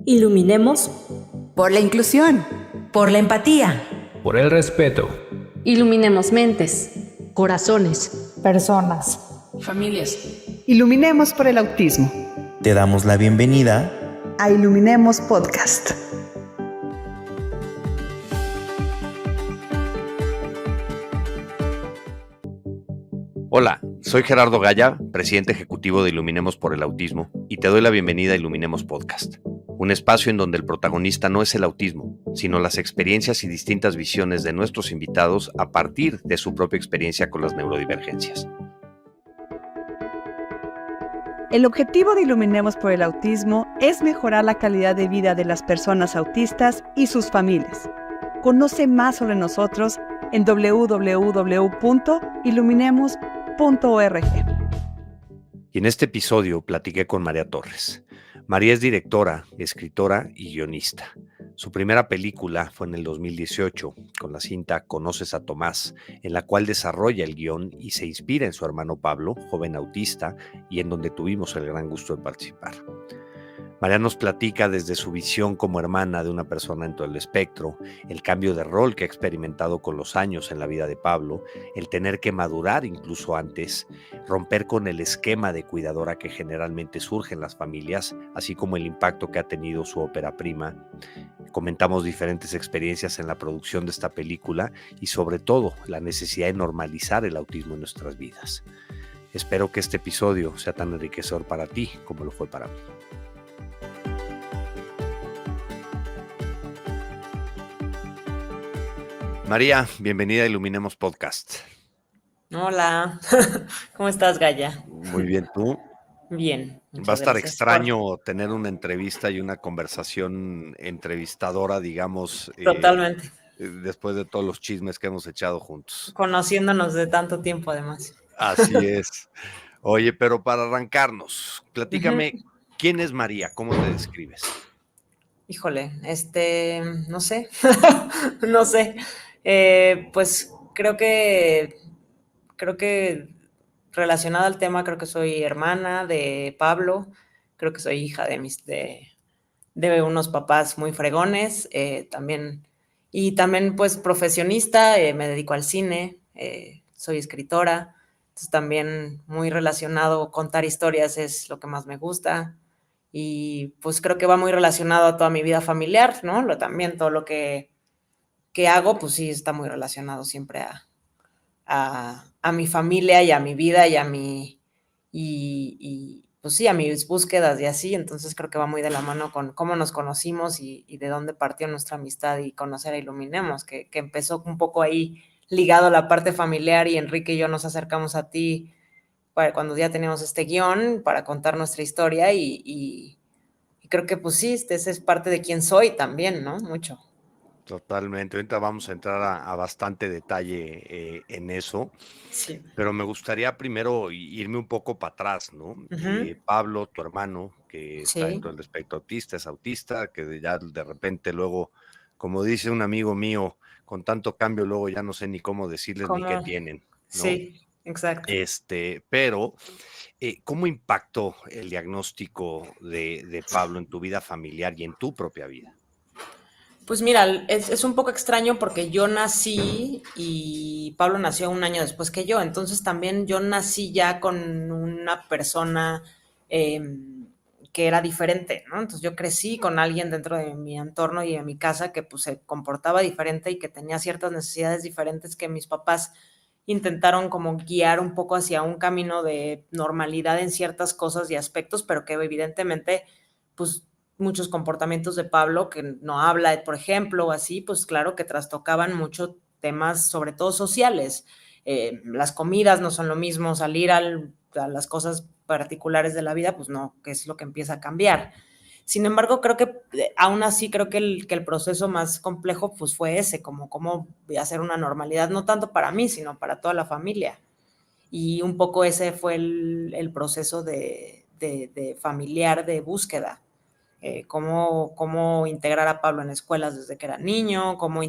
Iluminemos por la inclusión, por la empatía, por el respeto. Iluminemos mentes, corazones, personas, familias. Iluminemos por el autismo. Te damos la bienvenida a Iluminemos Podcast. Hola, soy Gerardo Gaya, presidente ejecutivo de Iluminemos por el Autismo, y te doy la bienvenida a Iluminemos Podcast, un espacio en donde el protagonista no es el autismo, sino las experiencias y distintas visiones de nuestros invitados a partir de su propia experiencia con las neurodivergencias. El objetivo de Iluminemos por el Autismo es mejorar la calidad de vida de las personas autistas y sus familias. Conoce más sobre nosotros en www.iluminemos.org. Y en este episodio platiqué con María Torres. María es directora, escritora y guionista. Su primera película fue en el 2018, con la cinta Conoces a Tomás, en la cual desarrolla el guión y se inspira en su hermano Pablo, joven autista, y en donde tuvimos el gran gusto de participar. María nos platica desde su visión como hermana de una persona en todo el espectro, el cambio de rol que ha experimentado con los años en la vida de Pablo, el tener que madurar incluso antes, romper con el esquema de cuidadora que generalmente surge en las familias, así como el impacto que ha tenido su ópera prima. Comentamos diferentes experiencias en la producción de esta película y sobre todo la necesidad de normalizar el autismo en nuestras vidas. Espero que este episodio sea tan enriquecedor para ti como lo fue para mí. María, bienvenida a Iluminemos Podcast. Hola, ¿cómo estás, Gaya? Muy bien, ¿tú? Bien. Va a estar extraño tener una entrevista y una conversación entrevistadora, digamos. Totalmente. Después de todos los chismes que hemos echado juntos. Conociéndonos de tanto tiempo, además. Así es. Oye, pero para arrancarnos, platícame, ¿quién es María? ¿Cómo te describes? Híjole, no sé, no sé. Pues creo que relacionada al tema, creo que soy hermana de Pablo, creo que soy hija de unos papás muy fregones, también pues profesionista, me dedico al cine, soy escritora, entonces también muy relacionado, contar historias es lo que más me gusta. Y pues creo que va muy relacionado a toda mi vida familiar, ¿no? También todo lo que hago, pues sí, está muy relacionado siempre a mi familia y a mi vida y pues sí, a mis búsquedas y así. Entonces creo que va muy de la mano con cómo nos conocimos y de dónde partió nuestra amistad y conocer a Iluminemos, que empezó un poco ahí ligado a la parte familiar, y Enrique y yo nos acercamos a ti cuando ya teníamos este guión para contar nuestra historia y creo que pues sí, esa es parte de quién soy también, ¿no? Mucho. Totalmente, ahorita vamos a entrar a bastante detalle en eso, Sí. Pero me gustaría primero irme un poco para atrás, ¿no? Pablo, tu hermano, que está dentro del espectro autista, es autista, que ya de repente luego, como dice un amigo mío, con tanto cambio luego ya no sé ni cómo decirles ni qué tienen, ¿no? Sí, exacto. Pero, ¿cómo impactó el diagnóstico de Pablo en tu vida familiar y en tu propia vida? Pues mira, es un poco extraño porque yo nací y Pablo nació un año después que yo, entonces también yo nací ya con una persona que era diferente, ¿no? Entonces yo crecí con alguien dentro de mi entorno y de mi casa que pues se comportaba diferente y que tenía ciertas necesidades diferentes, que mis papás intentaron como guiar un poco hacia un camino de normalidad en ciertas cosas y aspectos, pero que evidentemente pues muchos comportamientos de Pablo, que no habla, por ejemplo, o así, pues claro que trastocaban mucho temas, sobre todo sociales. Las comidas no son lo mismo, salir a las cosas particulares de la vida, pues no, que es lo que empieza a cambiar. Sin embargo, creo que aún así, creo que el proceso más complejo pues fue ese, como cómo hacer una normalidad, no tanto para mí, sino para toda la familia. Y un poco ese fue el proceso de familiar de búsqueda. Cómo integrar a Pablo en escuelas desde que era niño, cómo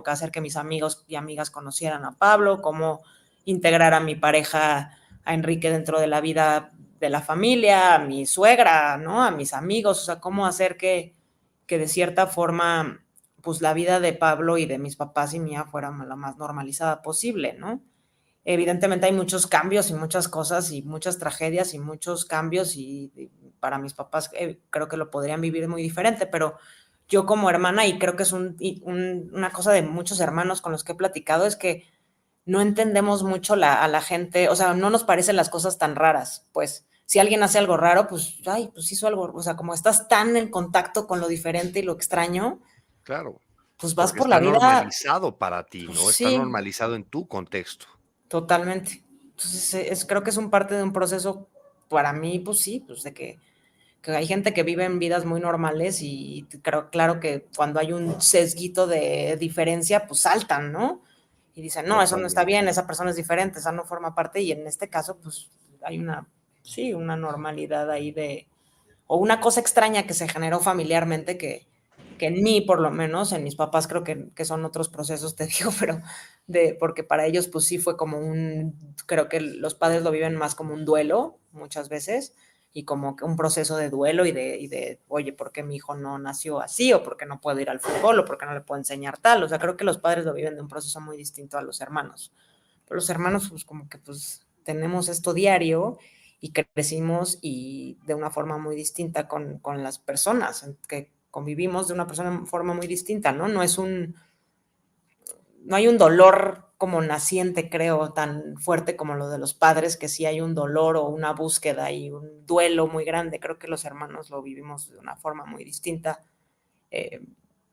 hacer que mis amigos y amigas conocieran a Pablo, cómo integrar a mi pareja, a Enrique, dentro de la vida de la familia, a mi suegra, ¿no? A mis amigos, o sea, cómo hacer que que de cierta forma, pues la vida de Pablo y de mis papás y mía fuera la más normalizada posible, ¿no? Evidentemente hay muchos cambios y muchas cosas y muchas tragedias y muchos cambios y para mis papás creo que lo podrían vivir muy diferente, pero yo como hermana, y creo que es una cosa de muchos hermanos con los que he platicado, es que no entendemos mucho a la gente, o sea, no nos parecen las cosas tan raras, pues si alguien hace algo raro, pues, ay, pues hizo algo, o sea, como estás tan en contacto con lo diferente y lo extraño, Claro, pues vas porque por la está vida, normalizado para ti, pues ¿no? Está sí, normalizado en tu contexto. totalmente. Entonces, creo que es un parte de un proceso, para mí, pues sí, pues de que hay gente que vive en vidas muy normales y creo, claro que cuando hay un sesguito de diferencia, pues saltan, ¿no? Y dicen, no, eso no está Totalmente. bien, esa persona es diferente, esa no forma parte, y en este caso, pues hay sí, una normalidad ahí o una cosa extraña que se generó familiarmente que en mí, por lo menos, en mis papás creo que son otros procesos, te digo, pero porque para ellos, pues sí fue como creo que los padres lo viven más como un duelo muchas veces y como que un proceso de duelo oye, ¿por qué mi hijo no nació así? O ¿por qué no puedo ir al fútbol? O ¿por qué no le puedo enseñar tal? O sea, creo que los padres lo viven de un proceso muy distinto a los hermanos. Pero los hermanos, pues como que pues tenemos esto diario y crecimos y de una forma muy distinta con las personas, que convivimos de una forma muy distinta, ¿no? No hay un dolor como naciente, creo, tan fuerte como lo de los padres, que sí hay un dolor o una búsqueda y un duelo muy grande. Creo que los hermanos lo vivimos de una forma muy distinta eh,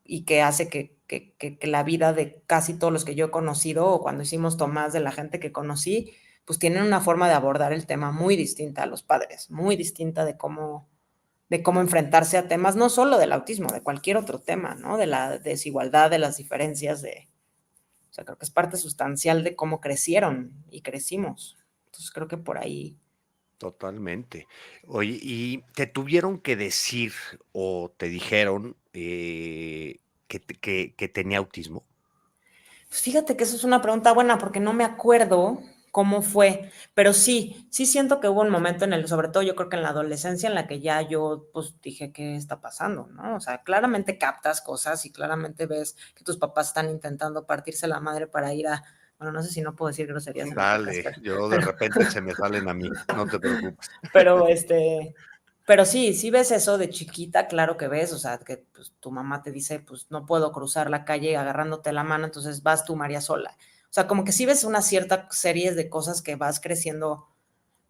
y que hace que la vida de casi todos los que yo he conocido o cuando hicimos Tomás de la gente que conocí, pues tienen una forma de abordar el tema muy distinta a los padres, muy distinta de cómo enfrentarse a temas, no solo del autismo, de cualquier otro tema, ¿no? De la desigualdad, de las diferencias, o sea, creo que es parte sustancial de cómo crecieron y crecimos. Entonces creo que por ahí. Totalmente. Oye, ¿y te tuvieron que decir o te dijeron que tenía autismo? Pues fíjate que eso es una pregunta buena porque no me acuerdo cómo fue, pero sí siento que hubo un momento sobre todo yo creo que en la adolescencia en la que ya yo pues dije, ¿qué está pasando? ¿No? O sea, claramente captas cosas y claramente ves que tus papás están intentando partirse la madre para ir bueno, no sé si no puedo decir groserías en el podcast, Dale, yo de repente se me salen a mí, no te preocupes. pero pero sí ves eso de chiquita, claro que ves, o sea, que pues, tu mamá te dice, pues no puedo cruzar la calle agarrándote la mano, entonces vas tú, María, sola. O sea, como que sí ves una cierta serie de cosas que vas creciendo,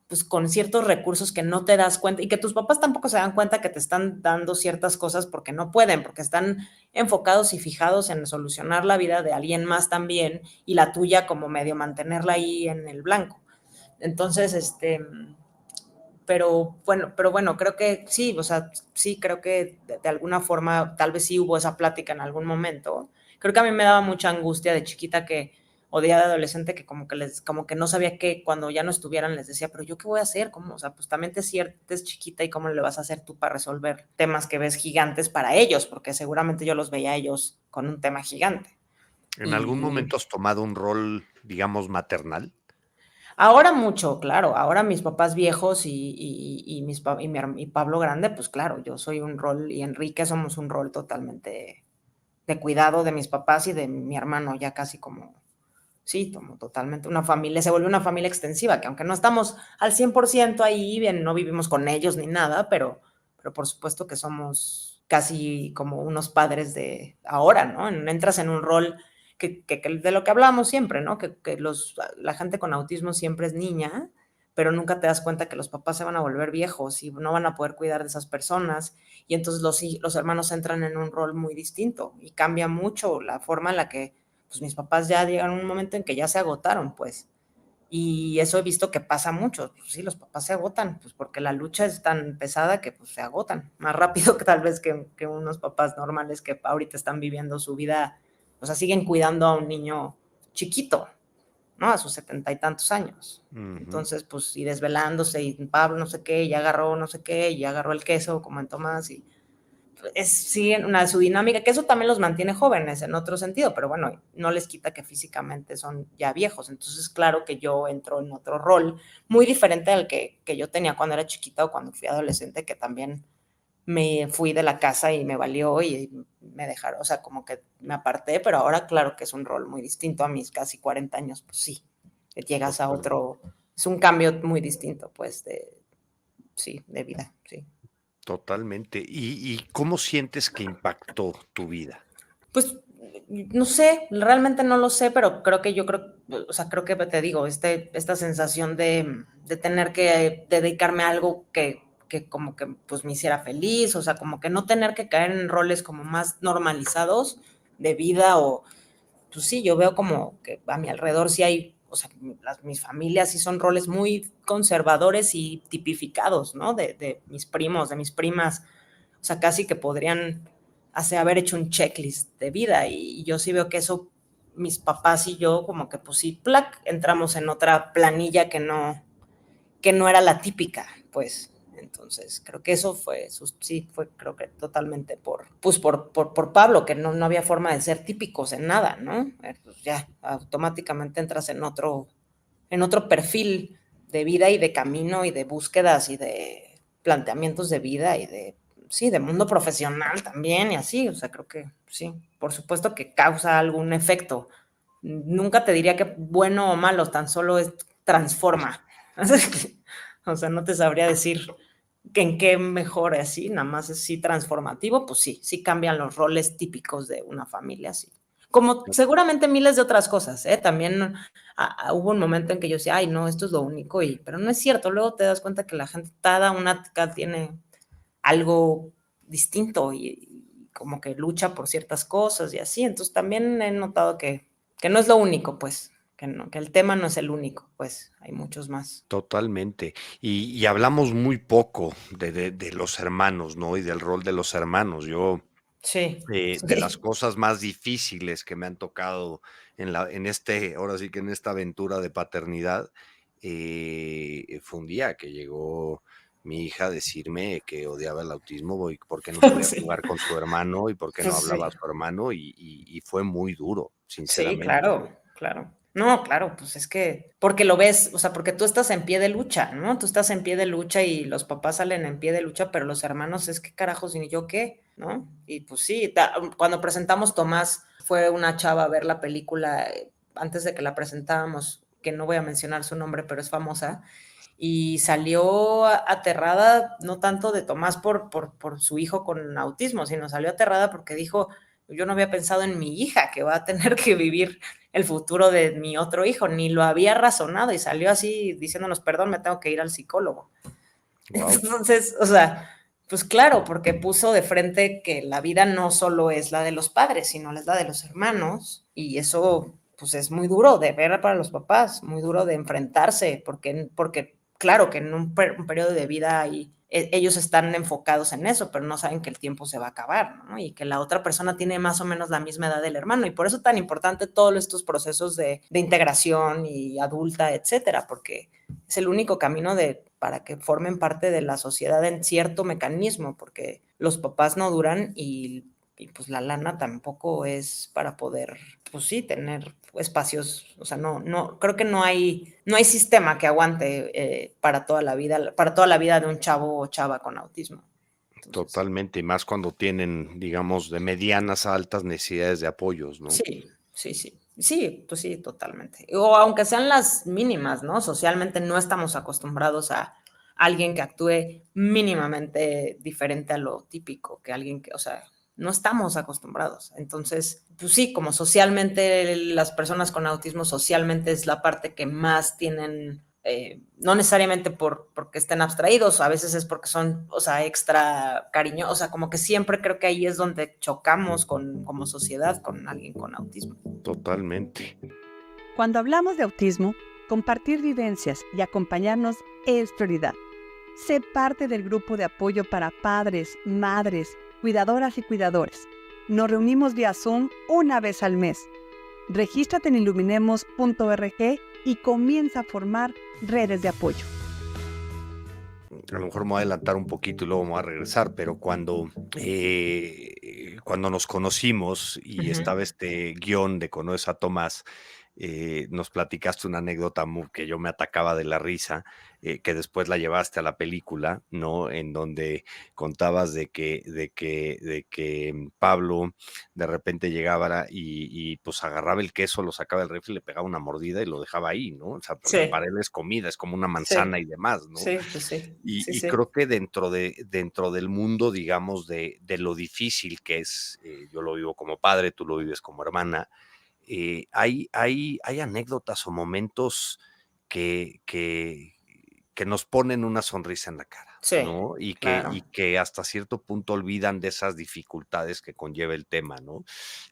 pues con ciertos recursos que no te das cuenta y que tus papás tampoco se dan cuenta que te están dando ciertas cosas porque no pueden, porque están enfocados y fijados en solucionar la vida de alguien más también y la tuya como medio mantenerla ahí en el blanco. Entonces, pero bueno, creo que sí, o sea, sí, creo que de alguna forma tal vez sí hubo esa plática en algún momento. Creo que a mí me daba mucha angustia de chiquita o de adolescente que como que no sabía qué, cuando ya no estuvieran les decía, pero yo qué voy a hacer, ¿cómo? O sea, pues también te sientes chiquita y cómo le vas a hacer tú para resolver temas que ves gigantes para ellos, porque seguramente yo los veía a ellos con un tema gigante. ¿En algún Y momento has tomado un rol, digamos, maternal? ahora mucho, claro. Ahora mis papás viejos y Pablo grande, pues claro, yo soy un rol y Enrique somos un rol totalmente de cuidado de mis papás y de mi hermano, ya casi como, sí, como totalmente una familia, se volvió una familia extensiva, que aunque no estamos al 100% ahí, bien, no vivimos con ellos ni nada, pero por supuesto que somos casi como unos padres de ahora, ¿no? Entras en un rol que de lo que hablamos siempre, ¿no? La gente con autismo siempre es niña, pero nunca te das cuenta que los papás se van a volver viejos y no van a poder cuidar de esas personas. Y entonces los hermanos entran en un rol muy distinto y cambia mucho la forma en la que pues mis papás ya llegan a un momento en que ya se agotaron, pues. Y eso he visto que pasa mucho. Pues sí, los papás se agotan, pues porque la lucha es tan pesada que pues se agotan más rápido que tal vez que unos papás normales que ahorita están viviendo su vida, o sea, siguen cuidando a un niño chiquito, ¿no? A sus 70 y tantos años. Ujú. Entonces, pues, y desvelándose, y Pablo no sé qué, y agarró no sé qué, y agarró el queso, como en Tomás, y sí, su dinámica, que eso también los mantiene jóvenes en otro sentido, pero bueno, no les quita que físicamente son ya viejos. Entonces, claro que yo entro en otro rol muy diferente al que yo tenía cuando era chiquita o cuando fui adolescente, que también me fui de la casa y me valió y me dejaron, o sea, como que me aparté, pero ahora claro que es un rol muy distinto a mis casi 40 años, pues sí, llegas a Total- otro, es un cambio muy distinto, pues, sí, de vida, sí. Totalmente. ¿Y cómo sientes que impactó tu vida? Pues, no sé, realmente no lo sé, pero o sea, creo que te digo, esta sensación de tener que dedicarme a algo que como que, pues, me hiciera feliz, o sea, como que no tener que caer en roles como más normalizados de vida o, pues sí, yo veo como que a mi alrededor sí hay, o sea, mis familias sí son roles muy conservadores y tipificados, ¿no? De mis primos, de mis primas, o sea, casi que podrían haber hecho un checklist de vida y yo sí veo que eso, mis papás y yo como que pues sí, plac, entramos en otra planilla que no era la típica, pues. Entonces, creo que eso fue, sí, fue creo que totalmente por Pablo, que no había forma de ser típicos en nada, ¿no? Pues ya, automáticamente entras en otro perfil de vida y de camino y de búsquedas y de planteamientos de vida y sí, de mundo profesional también y así, o sea, creo que sí, por supuesto que causa algún efecto. Nunca te diría que bueno o malo, tan solo transforma. O sea, no te sabría decir que en qué mejore así, nada más es sí transformativo, pues sí, sí cambian los roles típicos de una familia, sí. Como seguramente miles de otras cosas, ¿eh? También hubo un momento en que yo decía, ay, no, esto es lo único, pero no es cierto. Luego te das cuenta que la gente, cada una tiene algo distinto y como que lucha por ciertas cosas y así. Entonces también he notado que no es lo único, pues, que el tema no es el único, pues, hay muchos más. Totalmente. Y hablamos muy poco de los hermanos, ¿no? Y del rol de los hermanos. Yo, Sí, de las sí, cosas más difíciles que me han tocado ahora sí que en esta aventura de paternidad, fue un día que llegó mi hija a decirme que odiaba el autismo y por qué no podía sí, jugar con su hermano y por qué no pues hablaba sí. a su hermano y fue muy duro, Sí, sinceramente. claro, claro. No, claro, pues es que, porque lo ves, o sea, porque tú estás en pie de lucha, ¿no? Tú estás en pie de lucha y los papás salen en pie de lucha, pero los hermanos es que carajos, y yo qué, ¿no? Y pues sí, cuando presentamos Tomás, fue una chava a ver la película antes de que la presentábamos, que no voy a mencionar su nombre, pero es famosa, y salió aterrada, no tanto de Tomás por su hijo con autismo, sino salió aterrada porque dijo, yo no había pensado en mi hija que va a tener que vivir el futuro de mi otro hijo, ni lo había razonado y salió así diciéndonos, perdón, me tengo que ir al psicólogo. Wow, Entonces, o sea, pues claro, porque puso de frente que la vida no solo es la de los padres, sino es la de los hermanos y eso pues es muy duro de ver para los papás, muy duro de enfrentarse, porque claro que en un periodo de vida ellos están enfocados en eso, pero no saben que el tiempo se va a acabar, ¿no? Y que la otra persona tiene más o menos la misma edad del hermano. Y por eso es tan importante todos estos procesos de integración y adulta, etcétera, porque es el único camino para que formen parte de la sociedad en cierto mecanismo, porque los papás no duran y pues la lana tampoco es para poder, pues sí, tener espacios, o sea, creo que no hay sistema que aguante para toda la vida de un chavo o chava con autismo. Entonces, totalmente, y más cuando tienen, digamos, de medianas a altas necesidades de apoyos, ¿no? sí, sí, sí. Sí, pues sí, totalmente. O aunque sean las mínimas, ¿no? Socialmente no estamos acostumbrados a alguien que actúe mínimamente diferente a lo típico, que alguien que, o sea, no estamos acostumbrados. Entonces, pues sí, como socialmente las personas con autismo socialmente es la parte que más tienen, no necesariamente porque estén abstraídos, a veces es porque son, o sea, extra cariño, o sea, como que siempre creo que ahí es donde chocamos como sociedad con alguien con autismo. Totalmente. Cuando hablamos de autismo, compartir vivencias y acompañarnos es prioridad. Sé parte del grupo de apoyo para padres, madres, cuidadoras y cuidadores. Nos reunimos vía Zoom una vez al mes. Regístrate en iluminemos.org y comienza a formar redes de apoyo. A lo mejor me voy a adelantar un poquito y luego me voy a regresar, pero cuando nos conocimos y Ujú. estaba este guión de Conoces a Tomás, nos platicaste una anécdota que yo me atacaba de la risa, que después la llevaste a la película, ¿no? En donde contabas de que Pablo de repente llegaba y pues agarraba el queso, lo sacaba del refri, le pegaba una mordida y lo dejaba ahí, ¿no? O sea, porque Sí, para él es comida, es como una manzana sí, y demás, ¿no? sí, pues sí, sí, Y sí. creo que dentro del mundo, digamos, de lo difícil que es, yo lo vivo como padre, tú lo vives como hermana, hay anécdotas o momentos que, que, que nos ponen una sonrisa en la cara, Sí, ¿no? Y claro. que hasta cierto punto olvidan de esas dificultades que conlleva el tema, ¿no?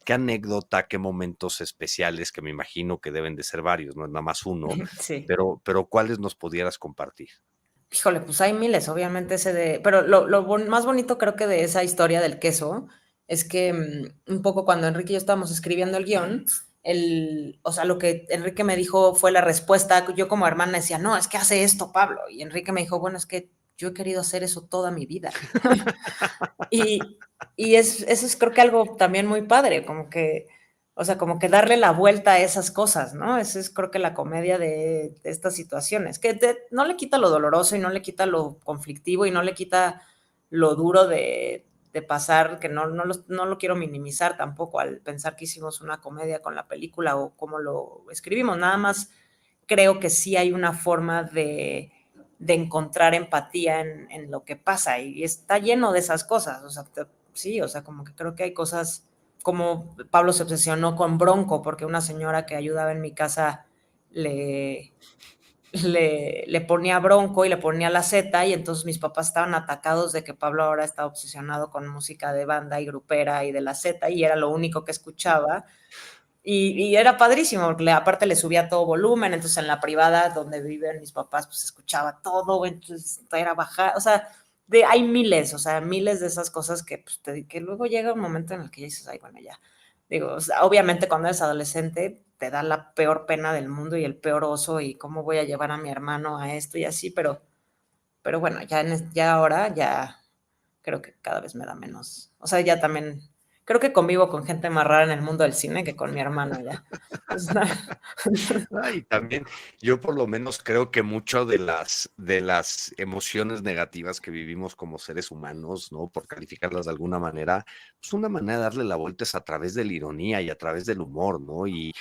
¿Qué anécdota, qué momentos especiales, que me imagino que deben de ser varios, no es nada más uno, Sí. pero cuáles nos pudieras compartir? Híjole, pues hay miles, obviamente ese de, pero más bonito creo que de esa historia del queso es que un poco cuando Enrique y yo estábamos escribiendo el guión, o sea, lo que Enrique me dijo fue la respuesta. Yo como hermana decía, no, es que hace esto, Pablo. Y Enrique me dijo, bueno, es que yo he querido hacer eso toda mi vida. Y, eso es creo que algo también muy padre, como que, o sea, como que darle la vuelta a esas cosas, ¿no? Esa es creo que la comedia de estas situaciones, que no le quita lo doloroso y no le quita lo conflictivo y no le quita lo duro de pasar, que no lo quiero minimizar tampoco al pensar que hicimos una comedia con la película o cómo lo escribimos, nada más creo que sí hay una forma de encontrar empatía en lo que pasa y está lleno de esas cosas, o sea, sí, o sea, como que creo que hay cosas como Pablo se obsesionó con Bronco porque una señora que ayudaba en mi casa le, le ponía Bronco y le ponía la Z y entonces mis papás estaban atacados de que Pablo ahora estaba obsesionado con música de banda y grupera y de la Z y era lo único que escuchaba y era padrísimo, porque aparte le subía todo volumen, entonces en la privada donde viven mis papás, pues escuchaba todo, entonces era bajar, o sea, hay miles, o sea, miles de esas cosas que, pues, que luego llega un momento en el que ya dices, ay, bueno, ya. Digo, o sea, obviamente cuando eres adolescente te da la peor pena del mundo y el peor oso y cómo voy a llevar a mi hermano a esto y así, pero bueno, ya ahora ya creo que cada vez me da menos. O sea, ya también creo que convivo con gente más rara en el mundo del cine que con mi hermano ya. Entonces, Y también yo por lo menos creo que mucho de las emociones negativas que vivimos como seres humanos, ¿no? Por calificarlas de alguna manera, pues una manera de darle la vuelta es a través de la ironía y a través del humor, ¿no? Y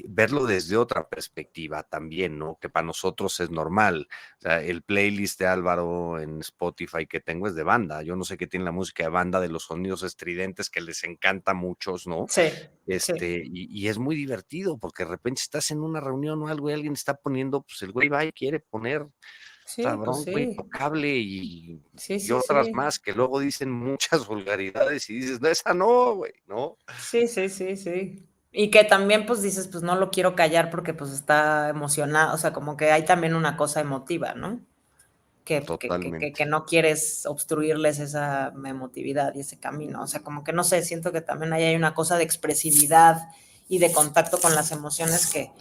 verlo desde otra perspectiva también, ¿no? Que para nosotros es normal. O sea, el playlist de Álvaro en Spotify que tengo es de banda. Yo no sé qué tiene la música de banda, de los sonidos estridentes que les encanta a muchos, ¿no? sí, sí, Y es muy divertido porque de repente estás en una reunión o algo y alguien está poniendo, pues el güey va y quiere poner sí, pues Bronco sí, Intocable sí, y sí, otras sí, más que luego dicen muchas vulgaridades y dices, no, esa no, güey, ¿no? sí, sí, sí, sí. Y que también pues dices, pues no lo quiero callar porque pues está emocionado, o sea, como que hay también una cosa emotiva, ¿no? Que Totalmente. no quieres obstruirles esa emotividad y ese camino. O sea, como que no sé, siento que también ahí hay una cosa de expresividad y de contacto con las emociones que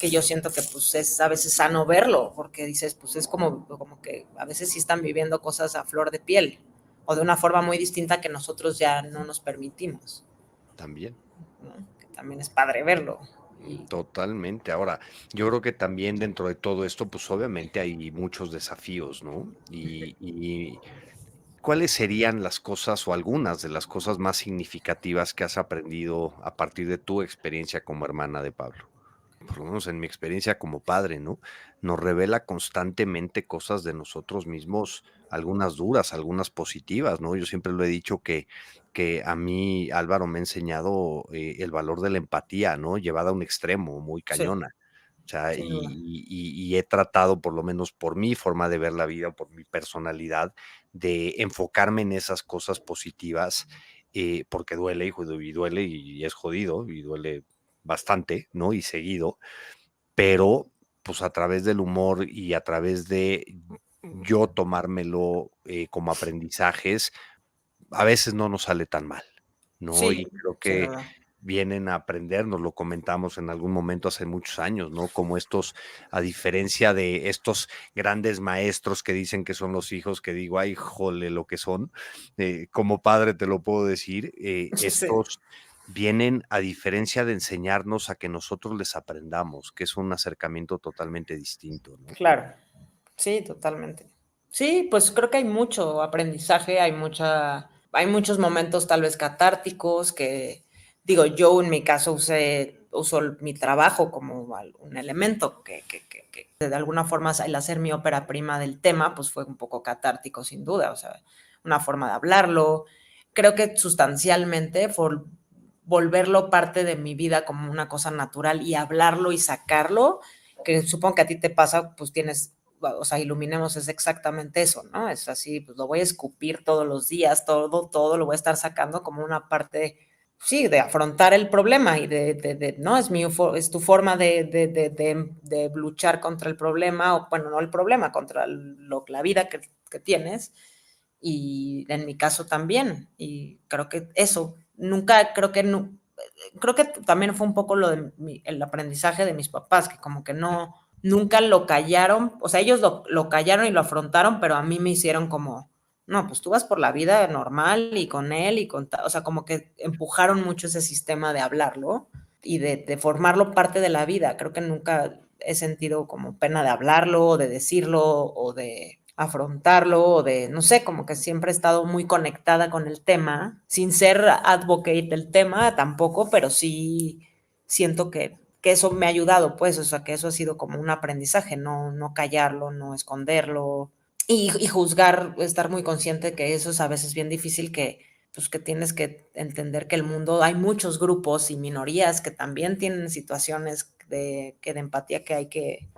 yo siento que pues es a veces sano verlo, porque dices, pues es como que a veces sí están viviendo cosas a flor de piel o de una forma muy distinta que nosotros ya no nos permitimos, También. ¿no? Que también es padre verlo. Y, Totalmente. Ahora, yo creo que también dentro de todo esto, pues obviamente hay muchos desafíos, ¿no? Y ¿cuáles serían las cosas o algunas de las cosas más significativas que has aprendido a partir de tu experiencia como hermana de Pablo? Por lo menos en mi experiencia como padre, ¿no? Nos revela constantemente cosas de nosotros mismos, algunas duras, algunas positivas, ¿no? Yo siempre lo he dicho que a mí Álvaro me ha enseñado el valor de la empatía, ¿no? Llevada a un extremo muy sí, cañona. O sea, sin duda. y he tratado, por lo menos por mi forma de ver la vida, por mi personalidad, de enfocarme en esas cosas positivas, porque duele y duele y es jodido y duele bastante, ¿no? Y seguido, pero pues a través del humor y a través de yo tomármelo como aprendizajes, a veces no nos sale tan mal, ¿no? Sí, Y creo sin que duda. vienen a aprender, nos lo comentamos en algún momento hace muchos años, ¿no? Como estos, a diferencia de estos grandes maestros que dicen que son los hijos, que digo, ay, jole, lo que son, como padre te lo puedo decir, Sí, vienen a diferencia de enseñarnos a que nosotros les aprendamos, que es un acercamiento totalmente distinto, ¿no? Claro, sí, totalmente. Sí, pues creo que hay mucho aprendizaje, hay muchos momentos tal vez catárticos que, digo, yo en mi caso uso mi trabajo como un elemento que de alguna forma el hacer mi ópera prima del tema, pues fue un poco catártico sin duda, o sea, una forma de hablarlo. Creo que sustancialmente volverlo parte de mi vida como una cosa natural y hablarlo y sacarlo, que supongo que a ti te pasa, pues o sea, Iluminemos es exactamente eso, ¿no? Es así, pues lo voy a escupir todos los días, todo lo voy a estar sacando como una parte, sí, de afrontar el problema y no, es tu forma de luchar contra el problema, o bueno, no el problema, contra la vida que tienes, y en mi caso también, y creo que eso, nunca, creo que también fue un poco el aprendizaje de mis papás, que como que nunca lo callaron, o sea, ellos lo callaron y lo afrontaron, pero a mí me hicieron como, no, pues tú vas por la vida normal y con él o sea, como que empujaron mucho ese sistema de hablarlo y de formarlo parte de la vida. Creo que nunca he sentido como pena de hablarlo, o de decirlo, o de afrontarlo, o de, no sé, como que siempre he estado muy conectada con el tema, sin ser advocate del tema tampoco, pero sí siento que eso me ha ayudado, pues, o sea, que eso ha sido como un aprendizaje, no callarlo, no esconderlo, y juzgar, estar muy consciente que eso es a veces bien difícil, pues que tienes que entender que el mundo, hay muchos grupos y minorías que también tienen situaciones de empatía que hay que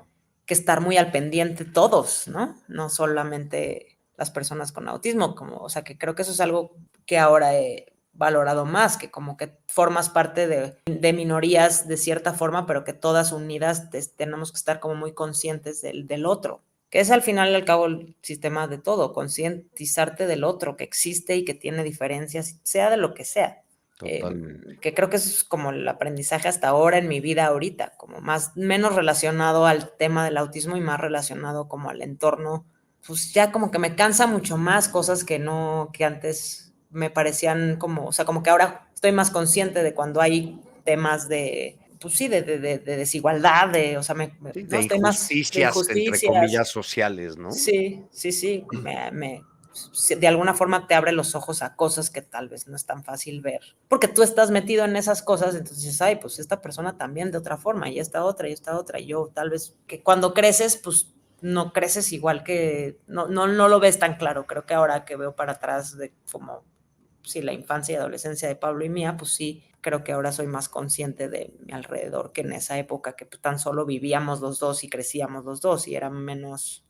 estar muy al pendiente todos, ¿no? No solamente las personas con autismo, o sea, que creo que eso es algo que ahora he valorado más, que como que formas parte de minorías de cierta forma, pero que todas unidas tenemos que estar como muy conscientes del otro, que es al final y al cabo el sistema de todo, concientizarte del otro, que existe y que tiene diferencias, sea de lo que sea. Totalmente. Que creo que eso es como el aprendizaje hasta ahora en mi vida ahorita, como menos relacionado al tema del autismo y más relacionado como al entorno, pues ya como que me cansa mucho más cosas que antes me parecían como, o sea, como que ahora estoy más consciente de cuando hay temas pues sí, de desigualdad, Sí, no, de estoy más de injusticias, entre injusticias. comillas, sociales, ¿no? Sí, sí, sí, de alguna forma te abre los ojos a cosas que tal vez no es tan fácil ver, porque tú estás metido en esas cosas, entonces dices, ay, pues esta persona también de otra forma, y esta otra, y yo tal vez que cuando creces, pues no creces igual no lo ves tan claro. Creo que ahora que veo para atrás de como, sí, la infancia y adolescencia de Pablo y mía, pues sí, creo que ahora soy más consciente de mi alrededor que en esa época que pues, tan solo vivíamos los dos y crecíamos los dos y era menos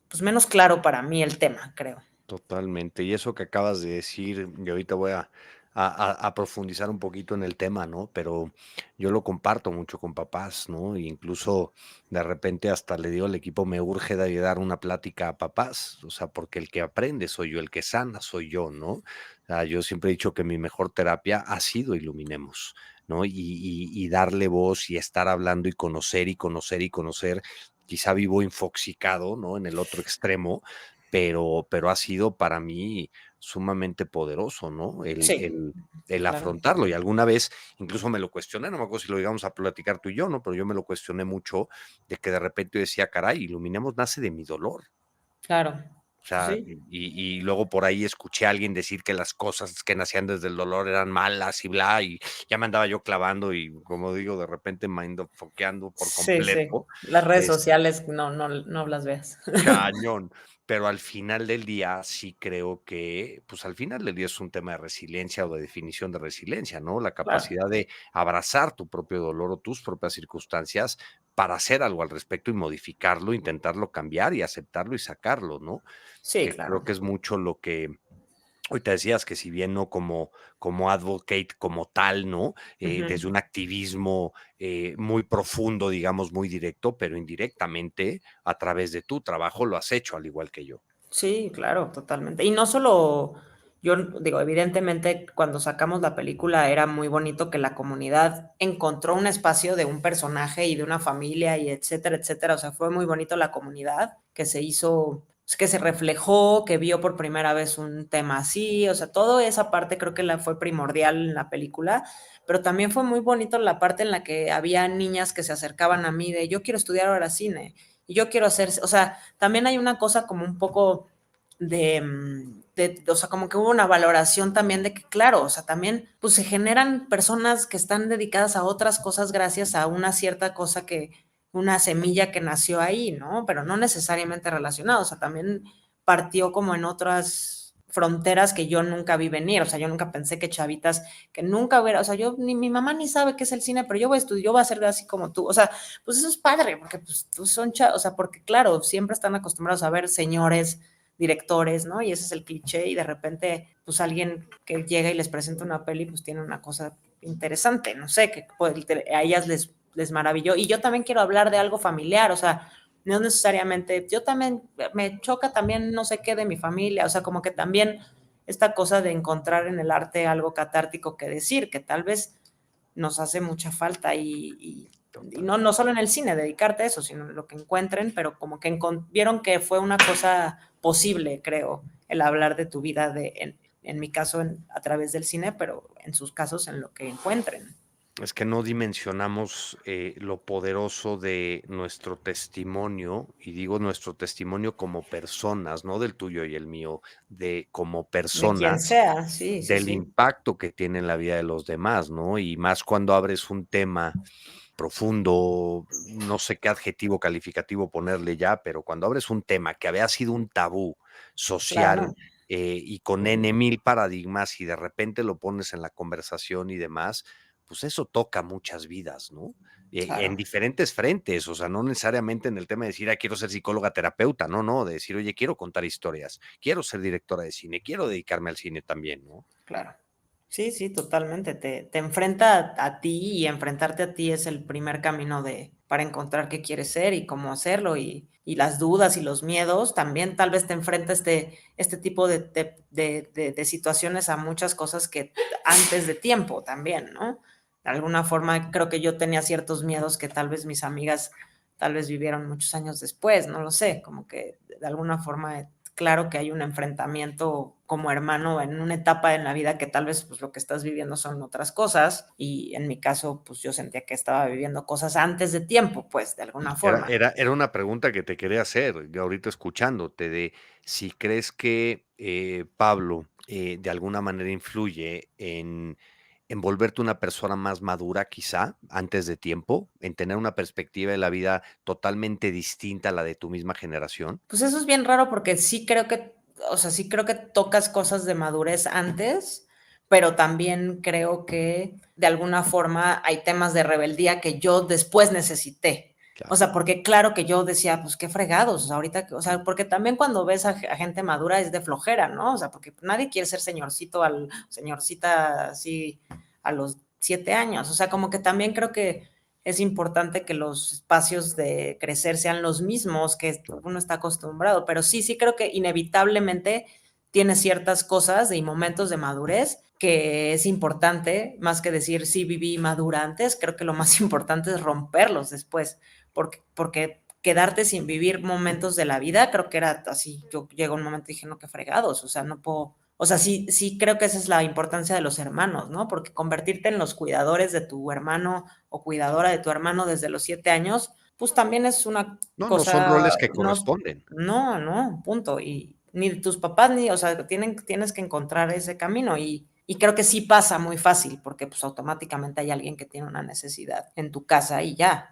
claro para mí el tema, creo. Totalmente. Y eso que acabas de decir, y ahorita voy a profundizar un poquito en el tema, ¿no? Pero yo lo comparto mucho con papás, ¿no? E incluso de repente hasta le digo al equipo, me urge de dar una plática a papás, o sea, porque el que aprende soy yo, el que sana soy yo, ¿no? O sea, yo siempre he dicho que mi mejor terapia ha sido Iluminemos, ¿no? Y darle voz y estar hablando y conocer y conocer y conocer. Quizá vivo infoxicado, ¿no? En el otro extremo, pero ha sido para mí sumamente poderoso, ¿no? Sí, El claro. afrontarlo. Y alguna vez incluso me lo cuestioné, no me acuerdo si lo llegamos a platicar tú y yo, ¿no? Pero yo me lo cuestioné mucho de que de repente yo decía, caray, Iluminemos nace de mi dolor. Claro. O Pues sea, sí. y luego por ahí escuché a alguien decir que las cosas que nacían desde el dolor eran malas y bla, y ya me andaba yo clavando y como digo, de repente me ando foqueando por Sí, sí. completo. Las redes sociales no las veas. Cañón, pero al final del día sí creo que, pues al final del día es un tema de resiliencia o de definición de resiliencia, ¿no? La Claro. capacidad de abrazar tu propio dolor o tus propias circunstancias para hacer algo al respecto y modificarlo, intentarlo cambiar y aceptarlo y sacarlo, ¿no? Sí, Que claro. creo que es mucho lo que ahorita decías que si bien no como advocate como tal, ¿no? Ujú. Desde un activismo muy profundo, digamos, muy directo, pero indirectamente a través de tu trabajo lo has hecho al igual que yo. Sí, claro, totalmente. Y no solo, yo digo, evidentemente cuando sacamos la película era muy bonito que la comunidad encontró un espacio de un personaje y de una familia y etcétera, etcétera. O sea, fue muy bonito la comunidad que se hizo que se reflejó, que vio por primera vez un tema así, o sea, toda esa parte creo que fue primordial en la película, pero también fue muy bonito la parte en la que había niñas que se acercaban a mí de yo quiero estudiar ahora cine y yo quiero hacer, o sea, también hay una cosa como un poco o sea, como que hubo una valoración también de que, claro, o sea, también pues se generan personas que están dedicadas a otras cosas gracias a una cierta cosa una semilla que nació ahí, ¿no? Pero no necesariamente relacionado, o sea, también partió como en otras fronteras que yo nunca vi venir, o sea, yo nunca pensé que chavitas que nunca hubiera, o sea, yo ni mi mamá ni sabe qué es el cine, pero yo voy a estudiar, yo voy a ser así como tú, o sea, pues eso es padre, porque pues son o sea, porque claro, siempre están acostumbrados a ver señores directores, ¿no? Y ese es el cliché y de repente, pues alguien que llega y les presenta una peli, pues tiene una cosa interesante, no sé, que pues, a ellas les maravilló. Y yo también quiero hablar de algo familiar, o sea, no necesariamente, yo también, me choca también no sé qué de mi familia, o sea, como que también esta cosa de encontrar en el arte algo catártico que decir, que tal vez nos hace mucha falta y no solo en el cine, dedicarte a eso, sino lo que encuentren, pero como que vieron que fue una cosa posible, creo, el hablar de tu vida, en mi caso a través del cine, pero en sus casos en lo que encuentren. Es que no dimensionamos lo poderoso de nuestro testimonio, y digo nuestro testimonio como personas, no del tuyo y el mío, de como De quien personas, sea, sí, sí, del sí. impacto que tiene en la vida de los demás, ¿no? Y más cuando abres un tema profundo, no sé qué adjetivo calificativo ponerle ya, pero cuando abres un tema que había sido un tabú social Claro, y con N mil paradigmas y de repente lo pones en la conversación y demás, pues eso toca muchas vidas, ¿no? En claro. diferentes frentes, o sea, no necesariamente en el tema de decir, quiero ser psicóloga terapeuta, no, de decir, oye, quiero contar historias, quiero ser directora de cine, quiero dedicarme al cine también, ¿no? Claro. Sí, sí, totalmente. Te enfrenta a ti y enfrentarte a ti es el primer camino para encontrar qué quieres ser y cómo hacerlo y las dudas y los miedos. También tal vez te enfrenta este tipo de situaciones a muchas cosas que antes de tiempo también, ¿no? De alguna forma creo que yo tenía ciertos miedos que tal vez mis amigas tal vez vivieron muchos años después, no lo sé, como que de alguna forma claro que hay un enfrentamiento como hermano en una etapa en la vida que tal vez pues lo que estás viviendo son otras cosas y en mi caso pues yo sentía que estaba viviendo cosas antes de tiempo, pues de alguna forma. Era una pregunta que te quería hacer, ahorita escuchándote, de si crees que Pablo de alguna manera influye en volverte una persona más madura, quizá, antes de tiempo, en tener una perspectiva de la vida totalmente distinta a la de tu misma generación. Pues eso es bien raro porque sí creo que, o sea, sí creo que tocas cosas de madurez antes, pero también creo que de alguna forma hay temas de rebeldía que yo después necesité. O Claro. sea, porque claro que yo decía, pues qué fregados, o sea, ahorita, o sea, porque también cuando ves a gente madura es de flojera, ¿no? O sea, porque nadie quiere ser señorcita así a los 7 años. O sea, como que también creo que es importante que los espacios de crecer sean los mismos que uno está acostumbrado, pero sí creo que inevitablemente tiene ciertas cosas y momentos de madurez que es importante, más que decir sí viví madura antes, creo que lo más importante es romperlos después, porque quedarte sin vivir momentos de la vida, creo que era así, yo llego a un momento y dije, no, qué fregados, o sea, no puedo, o sea, sí creo que esa es la importancia de los hermanos, ¿no? Porque convertirte en los cuidadores de tu hermano o cuidadora de tu hermano desde los 7 años, pues también es una No son cosa, roles que no, corresponden. no, punto. Y ni tus papás, o sea, tienes que encontrar ese camino y creo que sí pasa muy fácil porque pues automáticamente hay alguien que tiene una necesidad en tu casa y ya,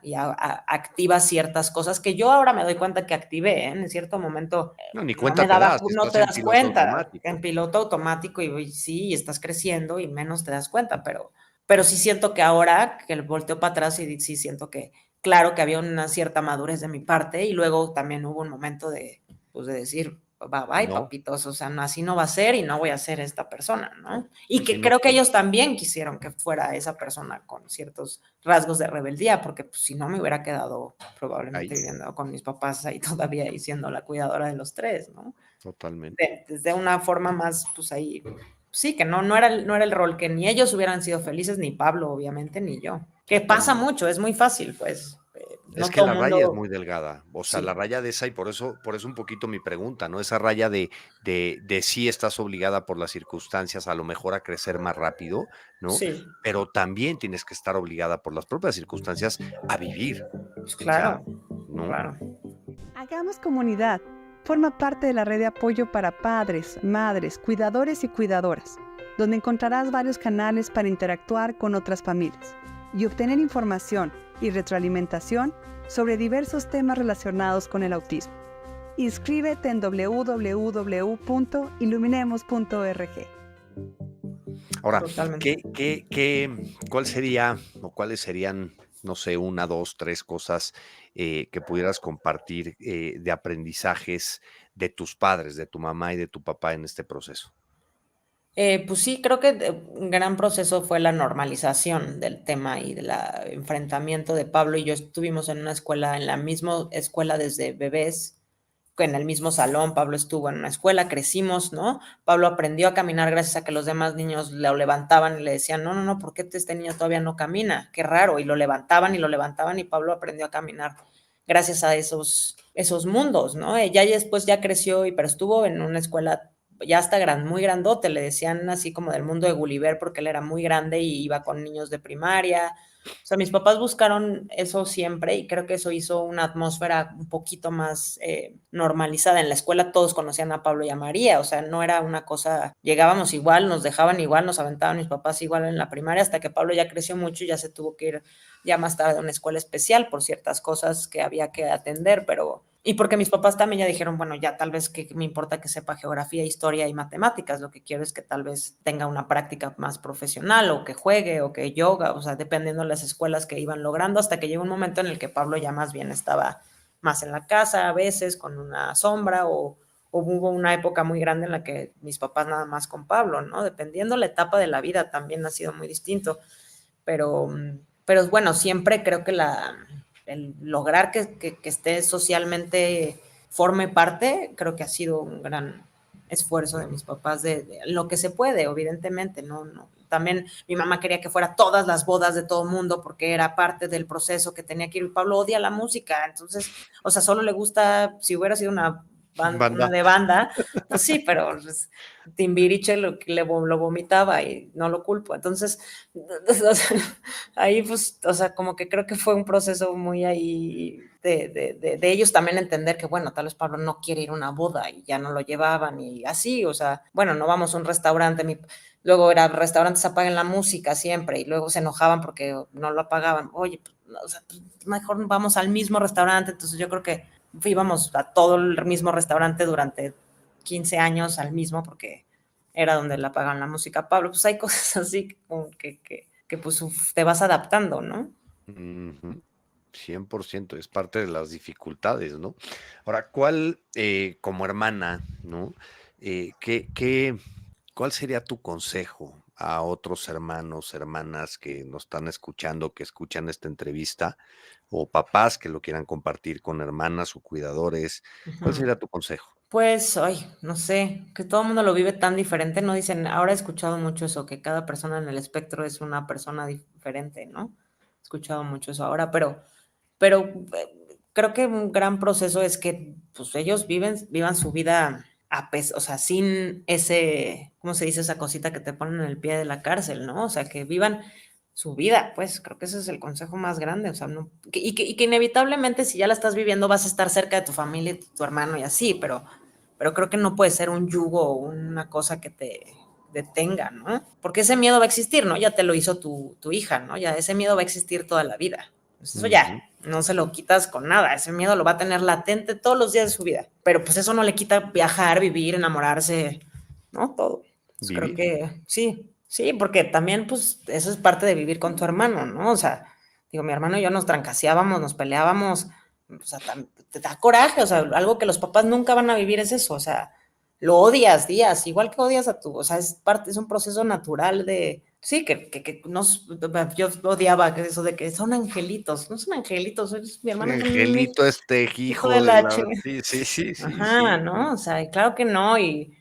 activa ciertas cosas que yo ahora me doy cuenta que activé, ¿eh? En cierto momento No, ni no cuenta me te daba, das, no estás te en das piloto cuenta, en automático. piloto automático y sí, estás creciendo y menos te das cuenta, pero sí siento que ahora que volteo para atrás y sí siento que claro que había una cierta madurez de mi parte y luego también hubo un momento pues de decir, bye bye, No, papitos, o sea, no, así no va a ser y no voy a ser esta persona, ¿no? Y sí, que no, creo que ellos también quisieron que fuera esa persona con ciertos rasgos de rebeldía, porque pues, si no me hubiera quedado probablemente ahí, viviendo con mis papás ahí todavía y siendo la cuidadora de los tres, ¿no? totalmente. Desde una forma más, pues ahí, sí, que no era el rol que ni ellos hubieran sido felices, ni Pablo, obviamente, ni yo. Que pasa Totalmente. mucho, es muy fácil, pues, no Es que todo la el raya es mundo, muy delgada, o sea, la sí, raya de esa, y por eso un poquito mi pregunta, ¿no? Esa raya de sí estás obligada por las circunstancias a lo mejor a crecer más rápido, ¿no? sí, Pero también tienes que estar obligada por las propias circunstancias a vivir, pues o sea, claro, ¿no? claro. Hagamos comunidad. Forma parte de la red de apoyo para padres, madres, cuidadores y cuidadoras, donde encontrarás varios canales para interactuar con otras familias y obtener información y retroalimentación sobre diversos temas relacionados con el autismo. Inscríbete en www.iluminemos.org. Ahora, Totalmente. ¿cuál sería o cuáles serían, no sé, una, dos, tres cosas que pudieras compartir de aprendizajes de tus padres, de tu mamá y de tu papá en este proceso? Pues sí, creo que un gran proceso fue la normalización del tema y del enfrentamiento de Pablo y yo estuvimos en una escuela, en la misma escuela desde bebés, en el mismo salón. Pablo estuvo en una escuela, crecimos, ¿no? Pablo aprendió a caminar gracias a que los demás niños lo levantaban y le decían, no, no, no, ¿por qué este niño todavía no camina? Qué raro, y lo levantaban y lo levantaban y Pablo aprendió a caminar gracias a esos mundos, ¿no? Ella ya después ya creció, pero estuvo en una escuela ya hasta muy grandote, le decían así como del mundo de Gulliver porque él era muy grande y iba con niños de primaria. O sea, mis papás buscaron eso siempre y creo que eso hizo una atmósfera un poquito más normalizada. En la escuela todos conocían a Pablo y a María, o sea, no era una cosa, llegábamos igual, nos dejaban igual, nos aventaban mis papás igual en la primaria, hasta que Pablo ya creció mucho y ya se tuvo que ir ya más tarde a una escuela especial por ciertas cosas que había que atender, pero y porque mis papás también ya dijeron, bueno, ya tal vez que me importa que sepa geografía, historia y matemáticas, lo que quiero es que tal vez tenga una práctica más profesional o que juegue o que yoga, o sea, dependiendo de las escuelas que iban logrando, hasta que llegó un momento en el que Pablo ya más bien estaba más en la casa, a veces con una sombra o hubo una época muy grande en la que mis papás nada más con Pablo, ¿no? Dependiendo la etapa de la vida también ha sido muy distinto, pero, pero bueno, siempre creo que el lograr que esté socialmente forme parte, creo que ha sido un gran esfuerzo de mis papás de lo que se puede, evidentemente, ¿no? También mi mamá quería que fuera todas las bodas de todo el mundo porque era parte del proceso que tenía que ir. Pablo odia la música, entonces, o sea, solo le gusta, si hubiera sido una Banda. de banda, pues sí, pero pues, Timbiriche lo vomitaba y no lo culpo. Entonces, o sea, ahí pues, o sea, como que creo que fue un proceso muy ahí de ellos también entender que, bueno, tal vez Pablo no quiere ir a una boda y ya no lo llevaban y así, o sea, bueno, no vamos a un restaurante, luego era restaurantes apaguen la música siempre y luego se enojaban porque no lo apagaban. Oye, pues, o sea, pues, mejor vamos al mismo restaurante, entonces yo creo que íbamos a todo el mismo restaurante durante 15 años al mismo porque era donde le apagaban la música a Pablo. Pues hay cosas así como que pues te vas adaptando, ¿no? Ujú. 100% es parte de las dificultades, ¿no? Ahora, ¿cuál, como hermana, ¿no? ¿Cuál sería tu consejo a otros hermanos, hermanas que nos están escuchando, que escuchan esta entrevista, o papás que lo quieran compartir con hermanas o cuidadores? ¿Cuál Ujú. sería tu consejo? Pues, ay, no sé, que todo el mundo lo vive tan diferente, ¿no? Dicen, ahora he escuchado mucho eso, que cada persona en el espectro es una persona diferente, ¿no? He escuchado mucho eso ahora, pero creo que un gran proceso es que pues ellos vivan su vida o sea, sin ese, ¿cómo se dice esa cosita que te ponen en el pie de la cárcel, ¿no? O sea, que vivan su vida, pues creo que ese es el consejo más grande, o sea, no, y que inevitablemente si ya la estás viviendo vas a estar cerca de tu familia y tu hermano y así, pero creo que no puede ser un yugo o una cosa que te detenga, ¿no? Porque ese miedo va a existir, ¿no? Ya te lo hizo tu hija, ¿no? Ya ese miedo va a existir toda la vida. Pues eso ya, Ujú. no se lo quitas con nada, ese miedo lo va a tener latente todos los días de su vida, pero pues eso no le quita viajar, vivir, enamorarse, ¿no? Todo. Pues creo Vivir. que sí, sí, porque también pues eso es parte de vivir con tu hermano, ¿no? O sea, digo, mi hermano y yo nos trancaseábamos, nos peleábamos, o sea, te da coraje, o sea, algo que los papás nunca van a vivir es eso, o sea, lo odias días, igual que odias a tu, o sea, es un proceso natural de, sí, que yo odiaba eso de que son angelitos, no son angelitos, mi Sí, hermano es un Angelito, este hijo de hijo de la la. chingada. Sí, sí, sí, sí, Ajá, sí. ¿no? O sea, y claro que no, y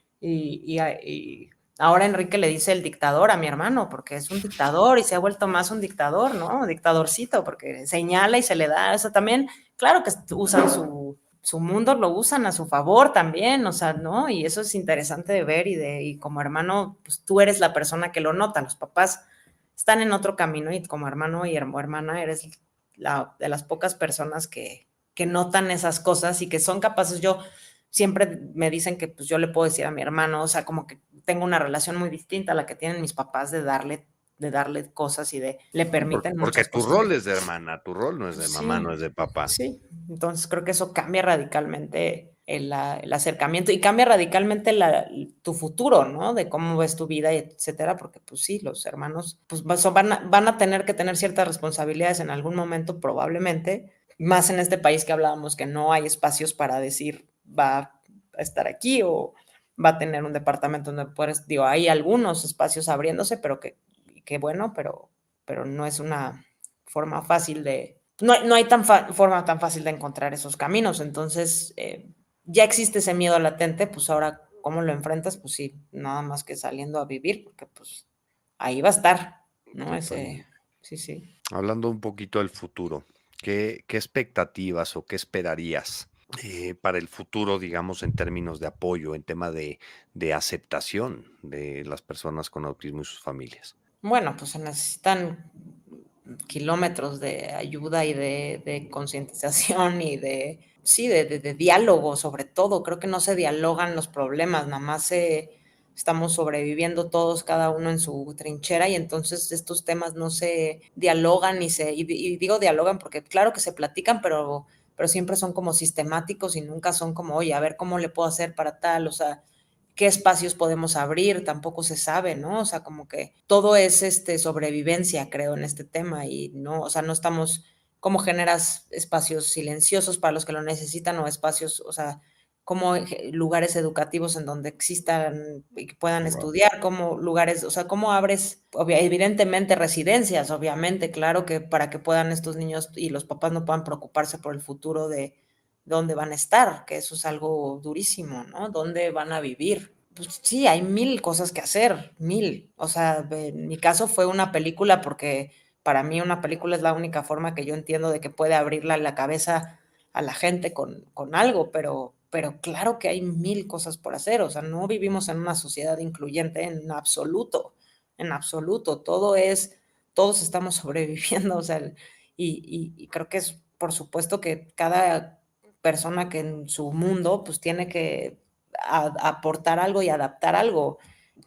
Ahora Enrique le dice el dictador a mi hermano, porque es un dictador y se ha vuelto más un dictador, ¿no? Dictadorcito, porque señala y se le da, eso también, claro que usan su mundo, lo usan a su favor también, o sea, ¿no? Y eso es interesante de ver y como hermano, pues tú eres la persona que lo nota, los papás están en otro camino y como hermano y hermana eres de las pocas personas que notan esas cosas y que son capaces. Yo siempre me dicen que pues yo le puedo decir a mi hermano, o sea, como que tengo una relación muy distinta a la que tienen mis papás de darle cosas y le permiten Porque muchas tu cosas. rol es de hermana, tu rol no es de mamá, no Sí, es de papá. sí. Entonces creo que eso cambia radicalmente el acercamiento y cambia radicalmente tu futuro, ¿no? De cómo ves tu vida, etcétera, porque pues sí, los hermanos pues van a tener que tener ciertas responsabilidades en algún momento probablemente, más en este país que hablábamos que no hay espacios para decir va a estar aquí o va a tener un departamento donde puedes, digo, hay algunos espacios abriéndose, pero que bueno, pero no es una forma fácil no hay forma tan fácil de encontrar esos caminos. Entonces, ya existe ese miedo latente, pues ahora, ¿cómo lo enfrentas? Pues sí, nada más que saliendo a vivir, porque pues ahí va a estar, ¿no? Totalmente. Sí, sí. Hablando un poquito del futuro, ¿qué expectativas o qué esperarías para el futuro, digamos, en términos de apoyo, en tema de aceptación de las personas con autismo y sus familias? Bueno, pues se necesitan kilómetros de ayuda y de concientización y sí, de diálogo sobre todo. Creo que no se dialogan los problemas, nada más estamos sobreviviendo todos, cada uno en su trinchera y entonces estos temas no se dialogan y digo dialogan porque claro que se platican, pero siempre son como sistemáticos y nunca son como, oye, a ver cómo le puedo hacer para tal, o sea, qué espacios podemos abrir, tampoco se sabe, ¿no? O sea, como que todo es sobrevivencia, creo, en este tema y no, o sea, no estamos, ¿cómo generas espacios silenciosos para los que lo necesitan o espacios, o sea, como lugares educativos en donde existan y que puedan Wow. estudiar, como lugares, o sea, cómo abres, evidentemente residencias, obviamente, claro que para que puedan estos niños y los papás no puedan preocuparse por el futuro de dónde van a estar, que eso es algo durísimo, ¿no? ¿Dónde van a vivir? Pues sí, hay mil cosas que hacer, mil. O sea, en mi caso fue una película porque para mí una película es la única forma que yo entiendo de que puede abrirle la cabeza a la gente con algo, pero claro que hay mil cosas por hacer. O sea, no vivimos en una sociedad incluyente en absoluto. Todos estamos sobreviviendo, o sea, y creo que es por supuesto que cada persona que en su mundo pues tiene que aportar algo y adaptar algo.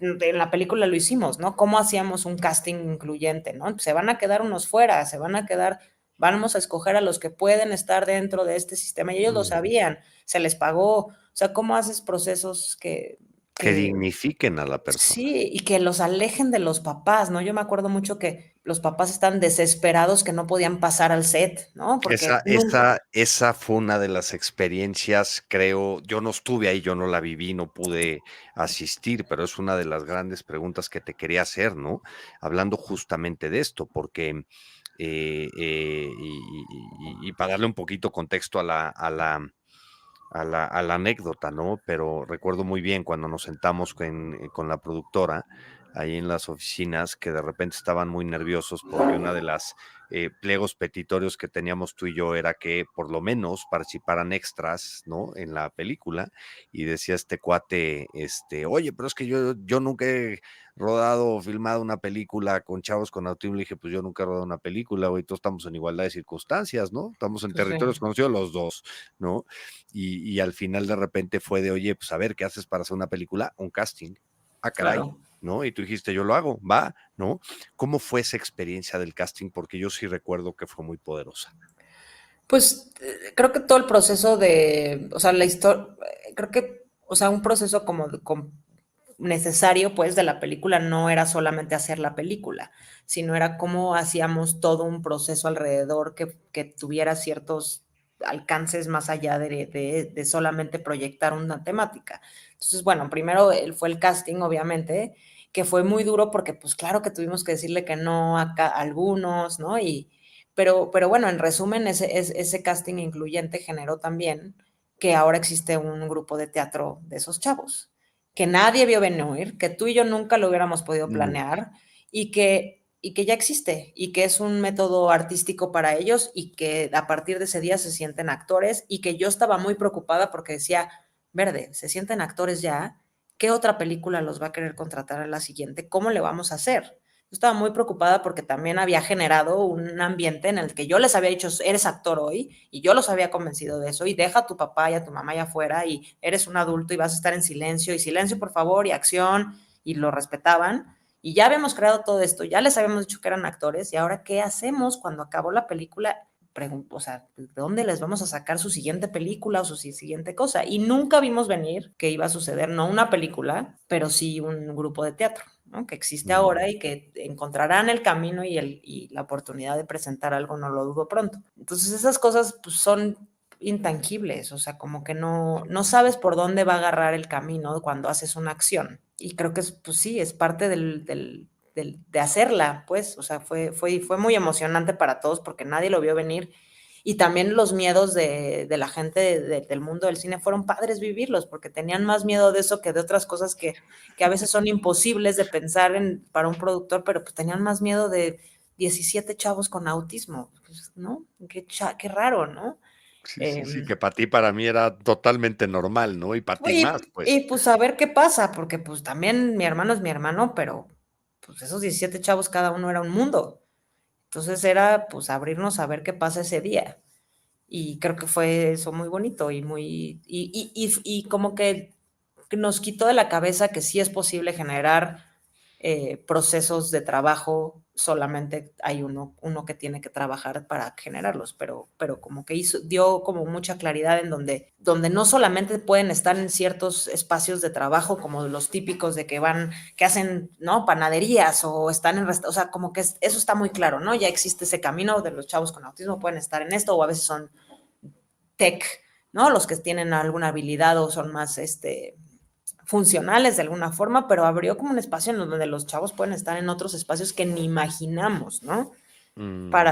En la película lo hicimos, ¿no? ¿Cómo hacíamos un casting incluyente, ¿no? Se van a quedar unos fuera, vamos a escoger a los que pueden estar dentro de este sistema y ellos lo Mm. sabían, se les pagó, o sea, ¿cómo haces procesos Que que dignifiquen a la persona. sí, y que los alejen de los papás, ¿no? Yo me acuerdo mucho que los papás están desesperados que no podían pasar al set, ¿no? Porque Esa fue una de las experiencias, creo, yo no estuve ahí, yo no la viví, no pude asistir, pero es una de las grandes preguntas que te quería hacer, ¿no? Hablando justamente de esto, porque, y para darle un poquito contexto a la anécdota, ¿no? Pero recuerdo muy bien cuando nos sentamos con la productora ahí en las oficinas, que de repente estaban muy nerviosos porque una de las pliegos petitorios que teníamos tú y yo era que por lo menos participaran extras, ¿no? En la película, y decía este cuate, oye, pero es que yo nunca he rodado o filmado una película con chavos con autismo. Le dije, pues yo nunca he rodado una película, güey, todos estamos en igualdad de circunstancias, ¿no? Estamos en pues, territorios conocidos los dos, ¿no? Y al final de repente fue de, oye, pues a ver, ¿qué haces para hacer una película? Un casting. Ah, caray, claro. ¿no? Y tú dijiste, yo lo hago, va, ¿no? ¿Cómo fue esa experiencia del casting? Porque yo sí recuerdo que fue muy poderosa. Pues creo que todo el proceso o sea, la historia, creo que, o sea, un proceso necesario, pues, de la película no era solamente hacer la película, sino era cómo hacíamos todo un proceso alrededor que tuviera ciertos alcances más allá de solamente proyectar una temática. Entonces, bueno, primero fue el casting, obviamente, que fue muy duro porque, pues, claro que tuvimos que decirle que no a algunos, ¿no? Pero bueno, en resumen, ese casting incluyente generó también que ahora existe un grupo de teatro de esos chavos, que nadie vio venir, que tú y yo nunca lo hubiéramos podido No. planear y que ya existe y que es un método artístico para ellos y que a partir de ese día se sienten actores y que yo estaba muy preocupada porque decía, Verde, se sienten actores ya, ¿qué otra película los va a querer contratar a la siguiente? ¿Cómo le vamos a hacer? Yo estaba muy preocupada porque también había generado un ambiente en el que yo les había dicho, eres actor hoy, y yo los había convencido de eso, y deja a tu papá y a tu mamá allá afuera, y eres un adulto y vas a estar en silencio, y silencio por favor, y acción, y lo respetaban, y ya habíamos creado todo esto, ya les habíamos dicho que eran actores, y ahora, ¿qué hacemos cuando acabó la película? O sea, ¿de dónde les vamos a sacar su siguiente película o su siguiente cosa? Y nunca vimos venir que iba a suceder, no una película, pero sí un grupo de teatro, ¿no? Que existe ahora y que encontrarán el camino y la oportunidad de presentar algo, no lo dudo pronto. Entonces esas cosas pues, son intangibles, o sea, como que no sabes por dónde va a agarrar el camino cuando haces una acción. Y creo que pues sí, es parte de hacerla, pues, o sea, fue muy emocionante para todos porque nadie lo vio venir y también los miedos de la gente del mundo del cine fueron padres vivirlos porque tenían más miedo de eso que de otras cosas que a veces son imposibles de pensar para un productor, pero pues tenían más miedo de 17 chavos con autismo, pues, ¿no? Qué raro, ¿no? Sí, que para ti, para mí era totalmente normal, ¿no? Y para ti más, pues. Y pues a ver qué pasa, porque pues también mi hermano es mi hermano, pero pues esos 17 chavos cada uno era un mundo. Entonces era pues abrirnos a ver qué pasa ese día. Y creo que fue eso muy bonito y como que nos quitó de la cabeza que sí es posible generar procesos de trabajo, solamente hay uno que tiene que trabajar para generarlos, pero como que dio como mucha claridad en donde no solamente pueden estar en ciertos espacios de trabajo como los típicos de que hacen, ¿no? Panaderías o están o sea, como que eso está muy claro, ¿no? Ya existe ese camino de los chavos con autismo pueden estar en esto o a veces son tech, ¿no? Los que tienen alguna habilidad o son más, funcionales de alguna forma, pero abrió como un espacio en donde los chavos pueden estar en otros espacios que ni imaginamos, ¿no?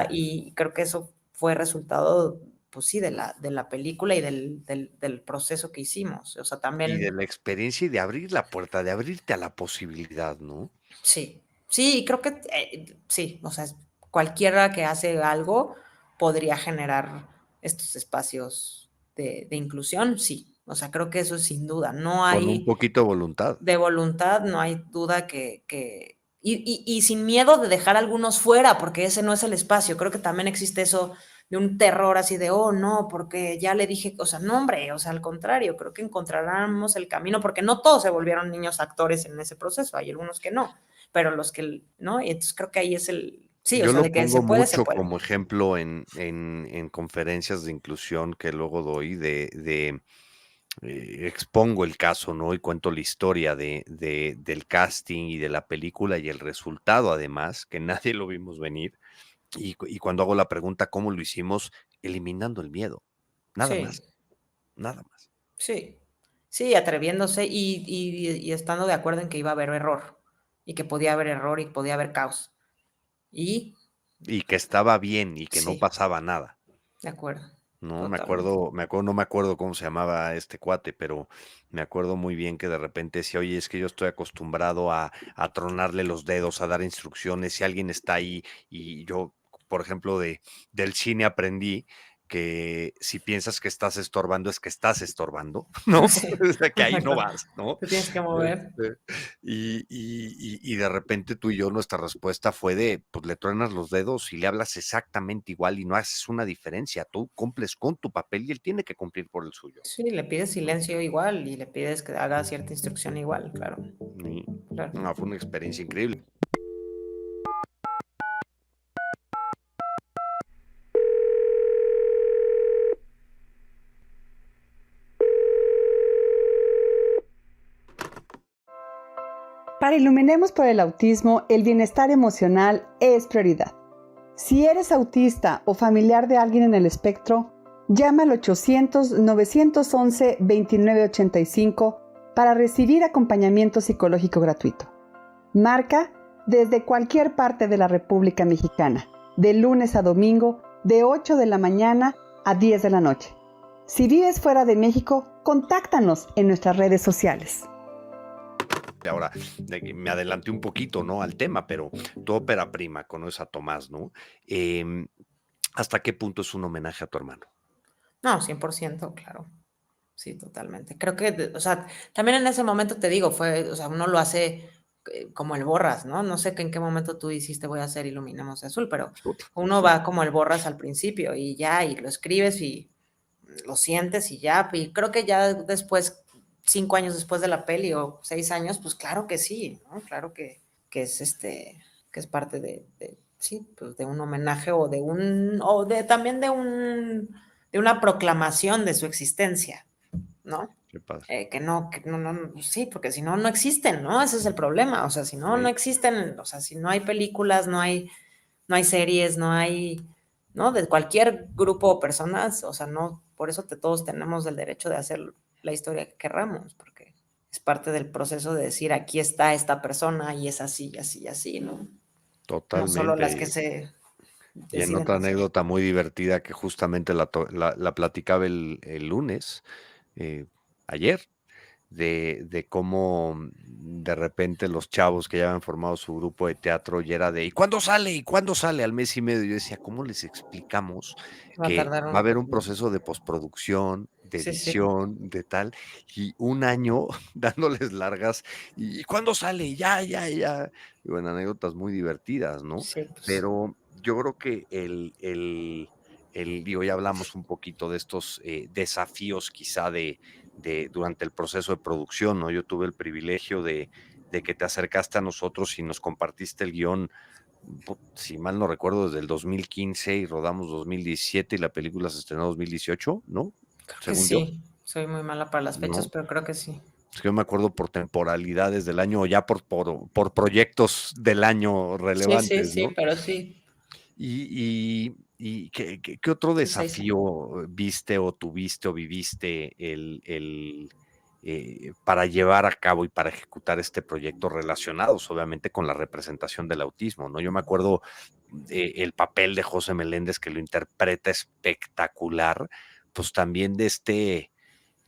Y creo que eso fue resultado, pues sí, de la película y del proceso que hicimos. O sea, también. Y de la experiencia y de abrir la puerta, de abrirte a la posibilidad, ¿no? Sí, sí, creo que sí, o sea, cualquiera que hace algo podría generar estos espacios de inclusión, sí. O sea, creo que eso sin duda. No Con un hay poquito de voluntad. de voluntad, no hay duda y sin miedo de dejar a algunos fuera, porque ese no es el espacio. Creo que también existe eso de un terror así de, oh, no, porque ya le dije, o sea, no, hombre, o sea, al contrario, creo que encontraremos el camino, porque no todos se volvieron niños actores en ese proceso, hay algunos que no, pero los que, ¿no? Y entonces creo que ahí es sí, o Yo sea, lo de que pongo se mucho puede. como ejemplo en conferencias de inclusión que luego doy expongo el caso, ¿no? Y cuento la historia del casting y de la película y el resultado, además, que nadie lo vimos venir. Y cuando hago la pregunta, ¿cómo lo hicimos? Eliminando el miedo. Nada más, Sí, nada más. sí, sí, atreviéndose y estando de acuerdo en que iba a haber error y que podía haber error y podía haber caos. Y Y que estaba bien y que no sí, pasaba nada. de acuerdo, No, totalmente. no me acuerdo cómo se llamaba este cuate, pero me acuerdo muy bien que de repente decía, oye, es que yo estoy acostumbrado a tronarle los dedos, a dar instrucciones, si alguien está ahí, y yo, por ejemplo, del cine aprendí que si piensas que estás estorbando, es que estás estorbando, ¿no? Sí, O sea, que ahí no exacto. vas, ¿no? Te tienes que mover. Y de repente tú y yo, nuestra respuesta fue pues le truenas los dedos y le hablas exactamente igual y no haces una diferencia. Tú cumples con tu papel y él tiene que cumplir por el suyo. Sí, le pides silencio igual y le pides que haga cierta instrucción igual, claro. Y, Claro. no, fue una experiencia increíble. Para Iluminemos por el Autismo, el bienestar emocional es prioridad. Si eres autista o familiar de alguien en el espectro, llama al 800-911-2985 para recibir acompañamiento psicológico gratuito. Marca desde cualquier parte de la República Mexicana, de lunes a domingo, de 8 de la mañana a 10 de la noche. Si vives fuera de México, contáctanos en nuestras redes sociales. ahora me adelanté un poquito, ¿no? Al tema, pero tu ópera prima, conoces a Tomás, ¿no? ¿Hasta qué punto es un homenaje a tu hermano? No, 100%, claro. Sí, totalmente. Creo que, o sea, también en ese momento te digo, o sea, uno lo hace como el Borras, ¿no? No sé en qué momento tú dijiste voy a hacer Iluminemos de Azul, pero uno va como el Borras al principio y ya, y lo escribes y lo sientes y ya, y creo que ya después, 5 años después de la peli o 6 años, pues claro que sí, ¿no? Claro que es que es parte sí, pues de un homenaje también de una proclamación de su existencia, ¿no? Qué padre. No, sí, porque si no, no existen, ¿no? Ese es el problema. O sea, si no, no Sí. existen, o sea, si no hay películas, no hay series, no hay, ¿no? De cualquier grupo o personas, o sea, no, por eso todos tenemos el derecho de hacer la historia que querramos, porque es parte del proceso de decir, aquí está esta persona y es así, y así, y así, ¿no? No solo las que Totalmente. se Y en deciden otra hacer. anécdota muy divertida que justamente la platicaba el lunes, eh, ayer, de cómo de repente los chavos que ya habían formado su grupo de teatro y era de ¿y cuándo sale? ¿Y cuándo sale? Al mes y medio. Yo decía, ¿cómo les explicamos Va a que tardar va a un haber un poco. proceso de postproducción, de Sí, sí, edición, de tal, y un año dándoles largas, ¿y cuándo sale? Ya, ya, ya. Y bueno, anécdotas muy divertidas, ¿no? sí, pues. Pero yo creo que digo, ya hablamos un poquito de estos desafíos quizá durante el proceso de producción, ¿no? Yo tuve el privilegio de que te acercaste a nosotros y nos compartiste el guión, si mal no recuerdo, desde el 2015 y rodamos 2017 y la película se estrenó 2018, ¿no? Creo que Según yo, sí. Soy muy mala para las fechas, ¿no? pero creo que sí. Es que yo me acuerdo por temporalidades del año o ya por proyectos del año Sí, sí, relevantes, sí, ¿no? pero sí. ¿Y qué otro Sí, 6 años. desafío viste o tuviste o viviste para llevar a cabo y para ejecutar este proyecto relacionados, obviamente, con la representación del autismo, ¿no? Yo me acuerdo el papel de José Meléndez, que lo interpreta espectacular, pues también de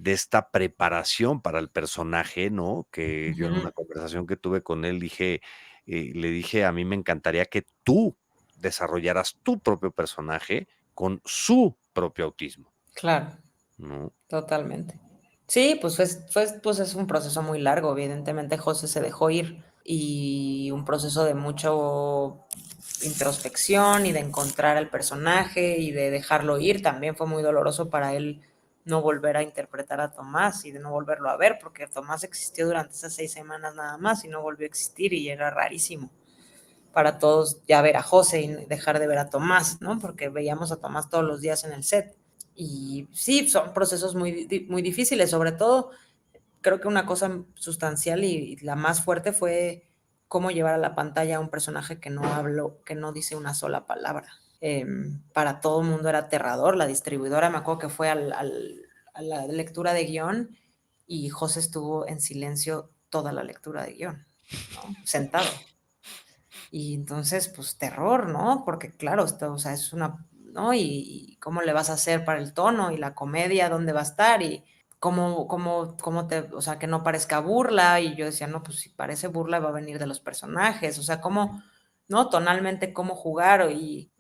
esta preparación para el personaje, ¿no? Que yo en Ujú. una conversación que tuve con él le dije, a mí me encantaría que tú desarrollaras tu propio personaje con su propio autismo, Claro, ¿no? totalmente. Sí, pues es un proceso muy largo, evidentemente José se dejó ir y un proceso de mucho introspección y de encontrar al personaje y de dejarlo ir. También fue muy doloroso para él no volver a interpretar a Tomás y de no volverlo a ver, porque Tomás existió durante esas 6 semanas nada más y no volvió a existir y era rarísimo para todos ya ver a José y dejar de ver a Tomás, ¿no? Porque veíamos a Tomás todos los días en el set. Y sí, son procesos muy difíciles, sobre todo creo que una cosa sustancial y la más fuerte fue cómo llevar a la pantalla a un personaje que no habló, que no dice una sola palabra. Para todo el mundo era aterrador. La distribuidora me acuerdo que fue a la lectura de guión y José estuvo en silencio toda la lectura de guión, ¿no? Sentado. Y entonces, pues terror, ¿no? Porque claro, esto, o sea, es una, ¿no? Y cómo le vas a hacer para el tono y la comedia, dónde va a estar y o sea, que no parezca burla. Y yo decía, no, pues si parece burla va a venir de los personajes, o sea, cómo, ¿no? Tonalmente, cómo jugar y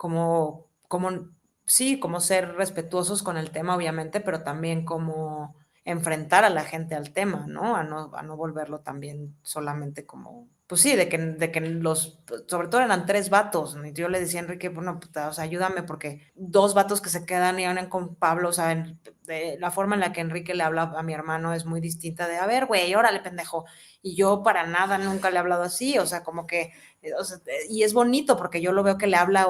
sí, cómo ser respetuosos con el tema, obviamente, pero también cómo enfrentar a la gente al tema, ¿no? A no volverlo también solamente como, pues sí, de que sobre todo eran 3 vatos, ¿no? Y yo le decía a Enrique, bueno, puta, o sea, ayúdame porque 2 vatos que se quedan y hablan con Pablo, o sea, de la forma en la que Enrique le habla a mi hermano es muy distinta de, a ver, güey, órale, pendejo, y yo para nada nunca le he hablado así, o sea, como que, o sea, y es bonito porque yo lo veo que le habla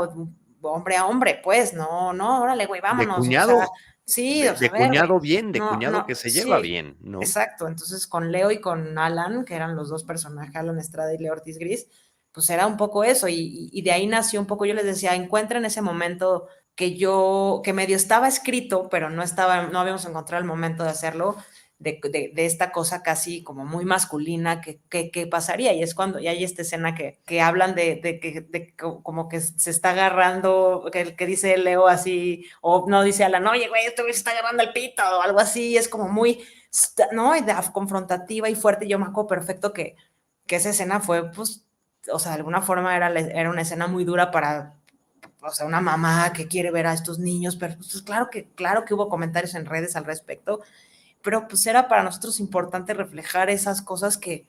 hombre a hombre, pues, no, no, órale, güey, De vámonos, o sea, cuñado, sí, o sea, a de ver, güey, cuñado bien, de no, cuñado que no, se lleva sí, bien, ¿no? exacto. Entonces, con Leo y con Alan, que eran los 2 personajes, Alan Estrada y Leo Ortiz Gris, pues era un poco eso. Y de ahí nació un poco, yo les decía, encuentren ese momento que medio estaba escrito, pero no habíamos encontrado el momento de hacerlo, de esta cosa casi como muy masculina que pasaría. Y es cuando ya hay esta escena que hablan como que se está agarrando, que dice Leo así, o no dice Alan, oye, güey, este güey se está agarrando el pito, o algo así, es como muy, ¿no? Y confrontativa y fuerte. Yo me acuerdo perfecto que que esa escena fue, pues, o sea, de alguna forma era una escena muy dura para, o sea, una mamá que quiere ver a estos niños, pero pues claro que hubo comentarios en redes al respecto, pero pues era para nosotros importante reflejar esas cosas que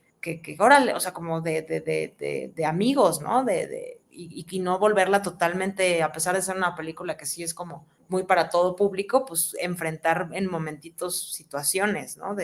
órale, o sea, como de amigos, ¿no? Y no volverla totalmente, a pesar de ser una película que sí es como muy para todo público, pues enfrentar en momentitos situaciones, ¿no?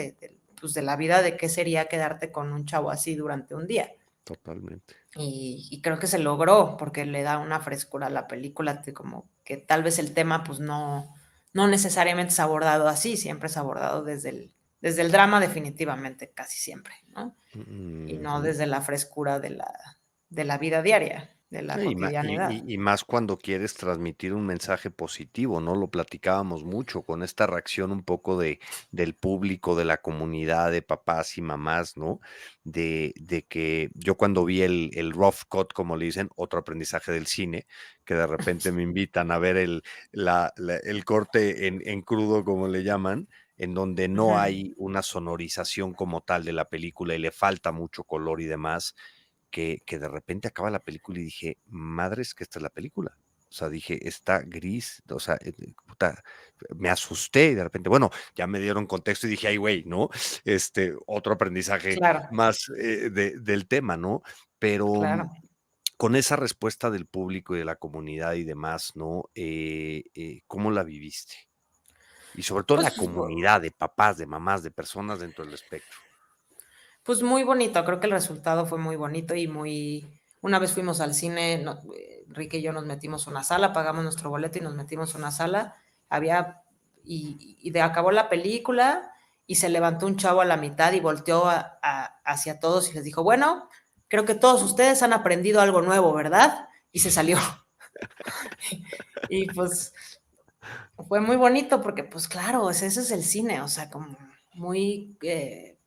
Pues de la vida, de qué sería quedarte con un chavo así durante un día. Totalmente. Y creo que se logró, porque le da una frescura a la película, como que tal vez el tema pues no necesariamente es abordado así, siempre es abordado desde el drama definitivamente, casi siempre, ¿no? Y no Ujú. desde la frescura de la vida diaria, de la Sí, cotidianidad. y más cuando quieres transmitir un mensaje positivo, ¿no? Lo platicábamos mucho con esta reacción un poco del público, de la comunidad, de papás y mamás, ¿no? De que yo cuando vi el rough cut, como le dicen, otro aprendizaje del cine, que de repente me invitan a ver el corte en crudo, como le llaman, en donde no Ujú. hay una sonorización como tal de la película y le falta mucho color y demás que de repente acaba la película y dije, madres, que esta es la película. O sea, dije, está gris, o sea, puta, me asusté y de repente, bueno, ya me dieron contexto y dije, ay, güey, ¿no? Otro aprendizaje Claro, más del tema, ¿no? Pero claro. con esa respuesta del público y de la comunidad y demás, ¿no? ¿Cómo la viviste? Y sobre todo la Pues, comunidad de papás, de mamás, de personas dentro del espectro. pues muy bonito, creo que el resultado fue muy bonito y muy... Una vez fuimos al cine, Enrique y yo nos metimos a una sala, pagamos nuestro boleto y nos metimos a una sala. Había, acabó la película y se levantó un chavo a la mitad y volteó hacia todos y les dijo, bueno, creo que todos ustedes han aprendido algo nuevo, ¿verdad? Y se salió. Y pues fue muy bonito porque, pues claro, ese es el cine, o sea, como muy,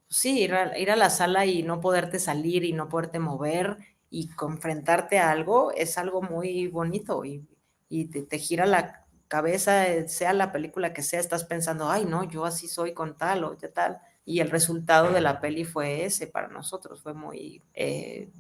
sí, ir a la sala y no poderte salir y no poderte mover y confrontarte a algo es algo muy bonito y te gira la cabeza, sea la película que sea, estás pensando, ay, no, yo así soy con tal o ya tal. Y el resultado de la peli fue ese para nosotros, fue muy,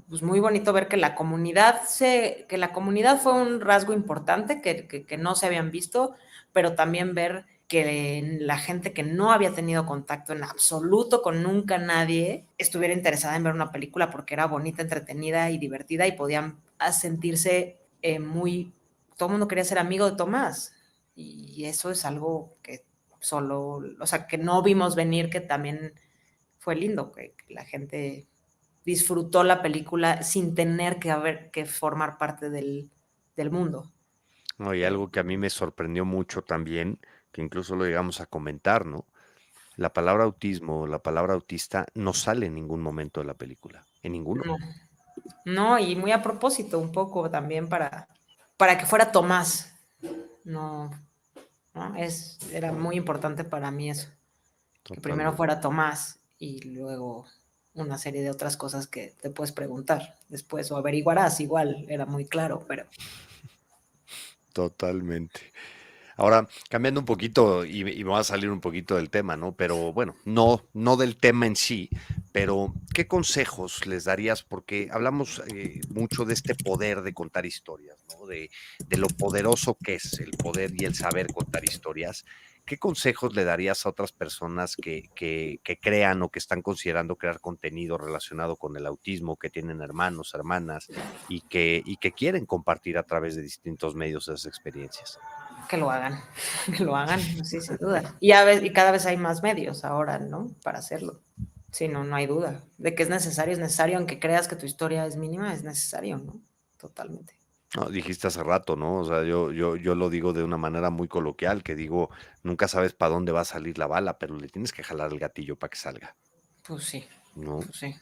pues muy bonito ver que que la comunidad fue un rasgo importante que no se habían visto, pero también ver que la gente que no había tenido contacto en absoluto con nunca nadie estuviera interesada en ver una película porque era bonita, entretenida y divertida y podían sentirse muy... Todo el mundo quería ser amigo de Tomás y eso es algo que solo, o sea, que no vimos venir, que también fue lindo, que la gente disfrutó la película sin tener que formar parte del mundo. No, y algo que a mí me sorprendió mucho también, que incluso lo llegamos a comentar, ¿no? La palabra autismo, la palabra autista no sale en ningún momento de la película, en ninguno. No, no, y muy a propósito, un poco también para que fuera Tomás. No, no, era muy importante para mí eso, que primero Totalmente, fuera Tomás y luego una serie de otras cosas que te puedes preguntar después o averiguarás, igual era muy claro, pero totalmente. Ahora, cambiando un poquito, y me va a salir un poquito del tema, ¿no? Pero bueno, no del tema en sí, pero ¿qué consejos les darías? Porque hablamos mucho de este poder de contar historias, ¿no? De lo poderoso que es el poder y el saber contar historias. ¿Qué consejos le darías a otras personas que crean o que están considerando crear contenido relacionado con el autismo, que tienen hermanos, hermanas y que quieren compartir a través de distintos medios esas experiencias? que lo hagan, que lo hagan, sí, sin duda. Y cada vez hay más medios ahora, ¿no? Para hacerlo. Sí, no hay duda. De que es necesario, aunque creas que tu historia es mínima, es necesario, ¿no? Totalmente. No, dijiste hace rato, ¿no? O sea, yo lo digo de una manera muy coloquial, que digo, nunca sabes para dónde va a salir la bala, pero le tienes que jalar el gatillo para que salga, Pues sí, ¿no? pues sí,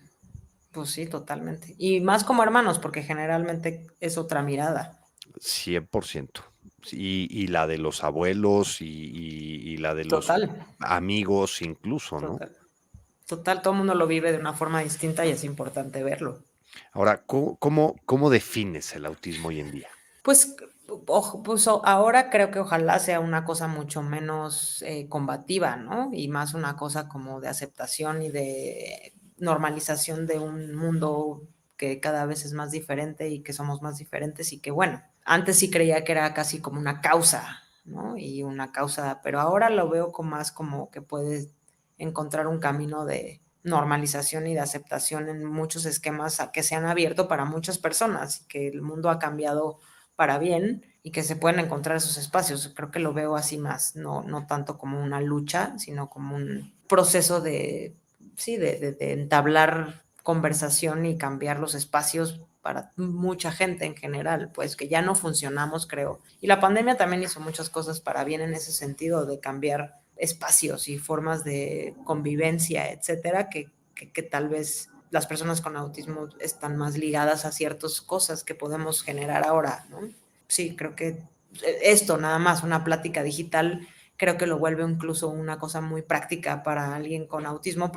pues sí, totalmente. Y más como hermanos, porque generalmente es otra mirada. 100%. Y la de los abuelos y la de los Total, amigos incluso, ¿no? total. Total, todo el mundo lo vive de una forma distinta y es importante verlo. Ahora, ¿cómo defines el autismo hoy en día? Pues, ahora creo que ojalá sea una cosa mucho menos combativa, ¿no? Y más una cosa como de aceptación y normalización de un mundo que cada vez es más diferente y que somos más diferentes y que bueno, antes sí creía que era casi como una causa, ¿no? Y una causa, pero ahora lo veo más como que puedes encontrar un camino de normalización y de aceptación en muchos esquemas que se han abierto para muchas personas y que el mundo ha cambiado para bien y que se pueden encontrar esos espacios. Creo que lo veo así más, no tanto como una lucha, sino como un proceso de entablar conversación y cambiar los espacios para mucha gente en general, pues que ya no funcionamos, creo. Y la pandemia también hizo muchas cosas para bien en ese sentido, de cambiar espacios y formas de convivencia, etcétera, que tal vez las personas con autismo están más ligadas a ciertas cosas que podemos generar ahora, ¿no? Sí, creo que esto, nada más, una plática digital, creo que lo vuelve incluso una cosa muy práctica para alguien con autismo,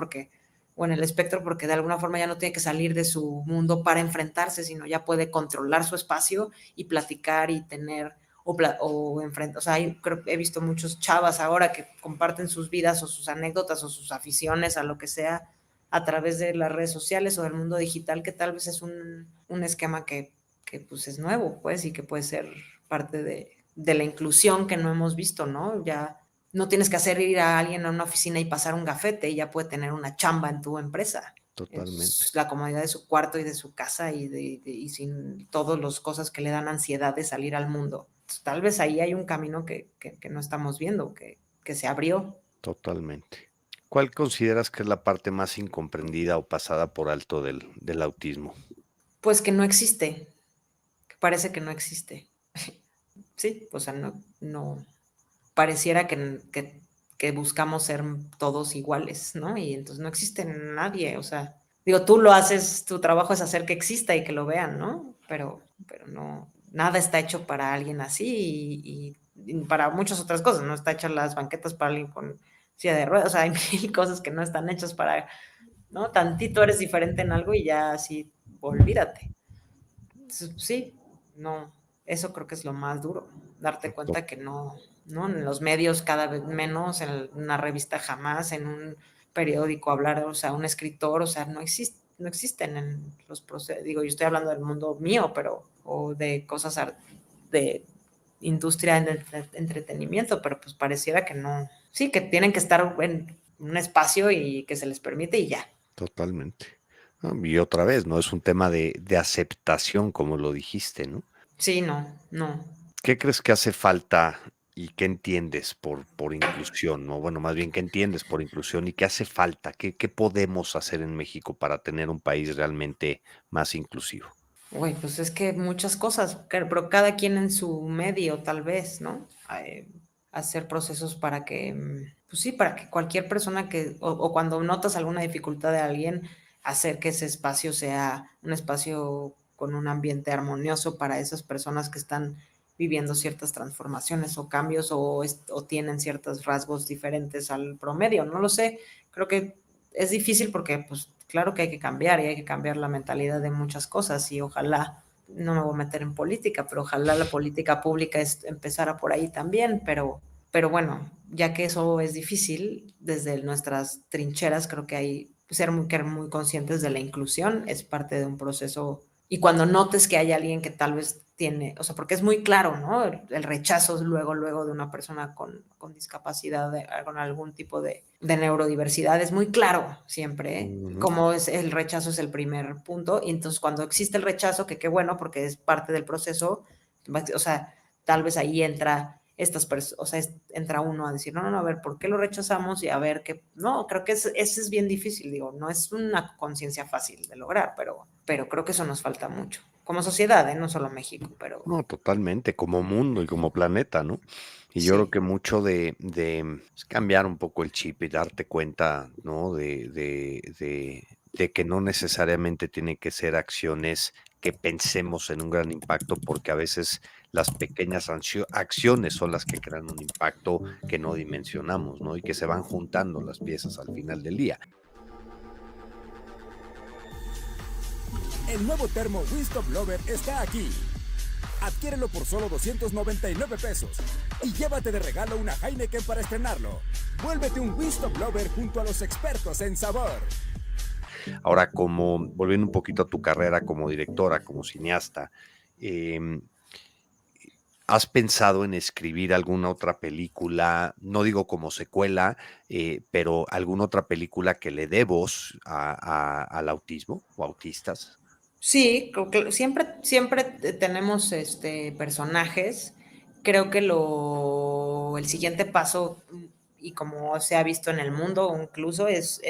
o en el espectro, porque de alguna forma ya no tiene que salir de su mundo para enfrentarse, sino ya puede controlar su espacio y platicar y tener o enfrentar. O sea, he visto muchos chavas ahora que comparten sus vidas o sus anécdotas o sus aficiones a lo que sea a través de las redes sociales o del mundo digital, que tal vez es un esquema que pues es nuevo, pues, y que puede ser parte de la inclusión que no hemos visto, ¿no? Ya no tienes que hacer ir a alguien a una oficina y pasar un gafete, y ya puede tener una chamba en tu empresa. Totalmente. Es la comodidad de su cuarto y de su casa y sin todas las cosas que le dan ansiedad de salir al mundo. Entonces, tal vez ahí hay un camino que no estamos viendo, que se abrió. Totalmente. ¿Cuál consideras que es la parte más incomprendida o pasada por alto del autismo? Pues que no existe, que parece que no existe. Sí, o sea, no pareciera que buscamos ser todos iguales, ¿no? Y entonces no existe nadie, o sea, digo, tú lo haces, tu trabajo es hacer que exista y que lo vean, ¿no? Pero no, nada está hecho para alguien así y para muchas otras cosas, no está hechas las banquetas para alguien con silla de ruedas, o sea, hay mil cosas que no están hechas para, ¿no? Tantito eres diferente en algo y ya así, olvídate. Sí, no, eso creo que es lo más duro, darte cuenta que no, en los medios cada vez menos, en una revista jamás, en un periódico hablar, o sea, un escritor, o sea, no existen en los procesos, digo, yo estoy hablando del mundo mío, o de cosas de industria de entretenimiento, pero pues pareciera que no, sí, que tienen que estar en un espacio y que se les permite y ya. Totalmente. Y otra vez, ¿no? Es un tema de aceptación, como lo dijiste, ¿no? Sí, no. ¿Qué crees que hace falta y qué entiendes por inclusión, ¿no? Bueno, más bien, ¿qué entiendes por inclusión y qué hace falta? ¿Qué podemos hacer en México para tener un país realmente más inclusivo? Uy, pues es que muchas cosas, pero cada quien en su medio, tal vez, ¿no? Hacer procesos para que, pues sí, para que cualquier persona o cuando notas alguna dificultad de alguien, hacer que ese espacio sea un espacio con un ambiente armonioso para esas personas que están viviendo ciertas transformaciones o cambios o tienen ciertos rasgos diferentes al promedio, no lo sé, creo que es difícil porque pues claro que hay que cambiar y hay que cambiar la mentalidad de muchas cosas y ojalá, no me voy a meter en política, pero ojalá la política pública empezara por ahí también, pero bueno, ya que eso es difícil, desde nuestras trincheras creo que hay ser muy conscientes de la inclusión, es parte de un proceso. Y cuando notes que hay alguien que tal vez tiene, o sea, porque es muy claro, ¿no? El rechazo luego de una persona con discapacidad, con algún tipo de neurodiversidad, es muy claro siempre, ¿eh? Uh-huh. Como el rechazo es el primer punto. Y entonces cuando existe el rechazo, que qué bueno, porque es parte del proceso, o sea, tal vez ahí entra o sea, entra uno a decir, no, a ver, ¿por qué lo rechazamos? Y a ver qué, no, creo que ese es bien difícil, digo, no es una conciencia fácil de lograr, pero creo que eso nos falta mucho, como sociedad, no solo México, pero... No, totalmente, como mundo y como planeta, ¿no? Y yo creo que mucho de cambiar un poco el chip y darte cuenta, ¿no? De que no necesariamente tienen que ser acciones que pensemos en un gran impacto, porque a veces las pequeñas acciones son las que crean un impacto que no dimensionamos, ¿no? Y que se van juntando las piezas al final del día. El nuevo termo Wingstop Lover está aquí. Adquiérelo por solo 299 pesos y llévate de regalo una Heineken para estrenarlo. Vuélvete un Wingstop Lover junto a los expertos en sabor. Ahora, como volviendo un poquito a tu carrera como directora, como cineasta, ¿has pensado en escribir alguna otra película? No digo como secuela, pero alguna otra película que le dé voz al autismo o autistas. Sí, creo que siempre tenemos personajes. Creo que el siguiente paso, y como se ha visto en el mundo, incluso es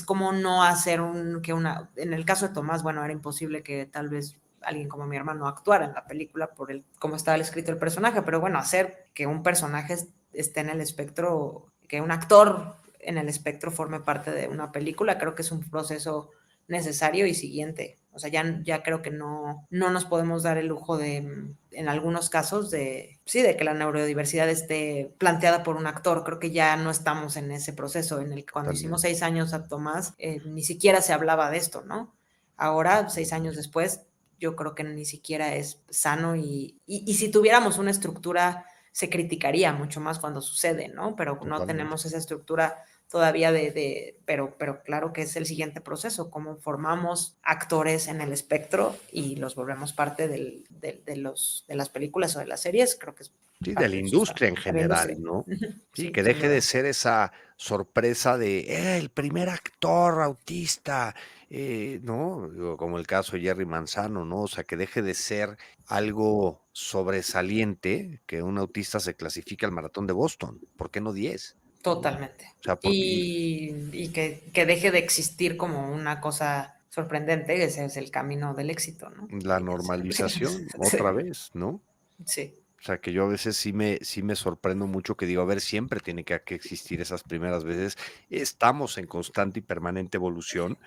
como no hacer en el caso de Tomás, bueno, era imposible que tal vez alguien como mi hermano actuara en la película por cómo estaba escrito el personaje, pero bueno, hacer que un personaje esté en el espectro, que un actor en el espectro forme parte de una película, creo que es un proceso necesario y siguiente. O sea, ya creo que no nos podemos dar el lujo de, en algunos casos, de que la neurodiversidad esté planteada por un actor. Creo que ya no estamos en ese proceso. Cuando hicimos 6 años a Tomás, ni siquiera se hablaba de esto, ¿no? Ahora, 6 años después, yo creo que ni siquiera es sano y si tuviéramos una estructura, se criticaría mucho más cuando sucede, ¿no? Pero no tenemos esa estructura todavía pero claro que es el siguiente proceso, cómo formamos actores en el espectro y los volvemos parte de las películas o de las series, creo que es Sí, de la industria en general, ¿no? Sí, que deje de ser esa sorpresa de el primer actor autista, ¿no? Como el caso de Jerry Manzano, ¿no? O sea, que deje de ser algo sobresaliente que un autista se clasifique al maratón de Boston. ¿Por qué no 10? Totalmente. O sea, y que deje de existir como una cosa sorprendente, ese es el camino del éxito, ¿no? La normalización, otra vez, ¿no? Sí. O sea, que yo a veces sí me sorprendo mucho, que digo, a ver, siempre tiene que existir esas primeras veces. Estamos en constante y permanente evolución.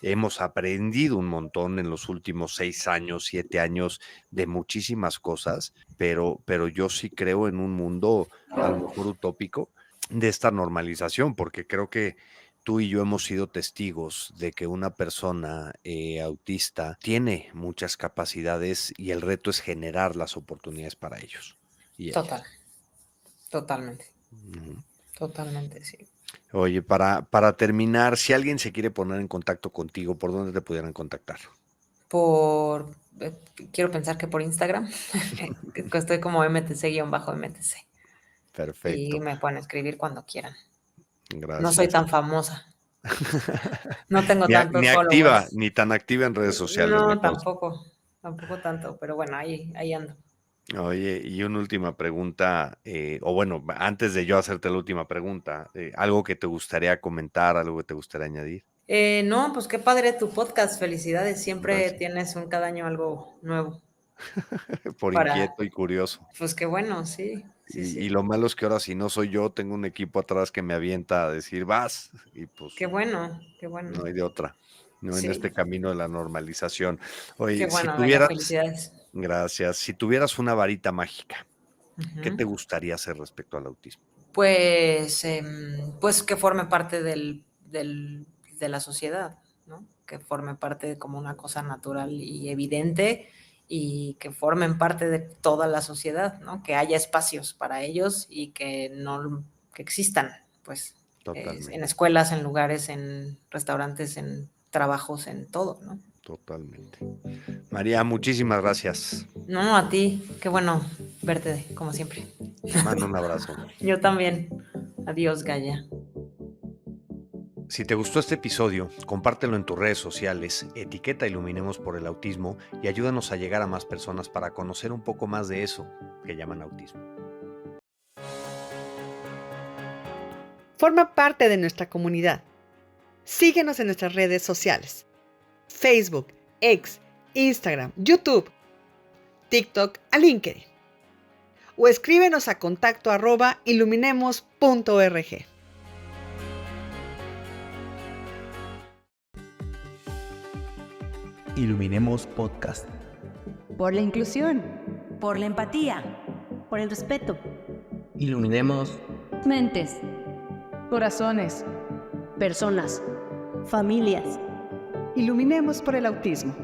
Hemos aprendido un montón en los últimos 6 años, 7 años de muchísimas cosas, pero yo sí creo en un mundo a lo mejor utópico de esta normalización, porque creo que tú y yo hemos sido testigos de que una persona autista tiene muchas capacidades y el reto es generar las oportunidades para ellos. Totalmente. Uh-huh. Totalmente, sí. Oye, para terminar, si alguien se quiere poner en contacto contigo, ¿por dónde te pudieran contactar? Quiero pensar que por Instagram. Estoy como MTC-MTC. Perfecto. Y me pueden escribir cuando quieran. Gracias. No soy tan famosa. No tengo tantos ni activa, ni tan activa en redes sociales. No, tampoco tanto, pero bueno, ahí ando. Oye, y una última pregunta, o bueno, antes de yo hacerte la última pregunta, ¿algo que te gustaría comentar, algo que te gustaría añadir? No, pues qué padre tu podcast, felicidades, siempre tienes cada año algo nuevo. Inquieto y curioso. Pues qué bueno, sí. Y lo malo es que ahora si no soy yo, tengo un equipo atrás que me avienta a decir, vas, y pues... Qué bueno. No hay de otra, ¿no? Sí. En este camino de la normalización. Oye, qué bueno, si tuvieras... felicidades. Gracias. Si tuvieras una varita mágica, uh-huh, ¿qué te gustaría hacer respecto al autismo? Pues que forme parte de la sociedad, ¿no? Que forme parte de como una cosa natural y evidente y que formen parte de toda la sociedad, ¿no? Que haya espacios para ellos y que existan, pues, en escuelas, en lugares, en restaurantes, en trabajos, en todo, ¿no? Totalmente. María, muchísimas gracias. No, a ti. Qué bueno verte, como siempre. Te mando un abrazo. Yo también. Adiós, Gaya. Si te gustó este episodio, compártelo en tus redes sociales, etiqueta Iluminemos por el Autismo y ayúdanos a llegar a más personas para conocer un poco más de eso que llaman autismo. Forma parte de nuestra comunidad. Síguenos en nuestras redes sociales: Facebook, X, Instagram, YouTube, TikTok, a LinkedIn. O escríbenos a contacto@iluminemos.org. Iluminemos Podcast. Por la inclusión, por la empatía, por el respeto. Iluminemos mentes, corazones, personas, familias. Iluminemos por el autismo.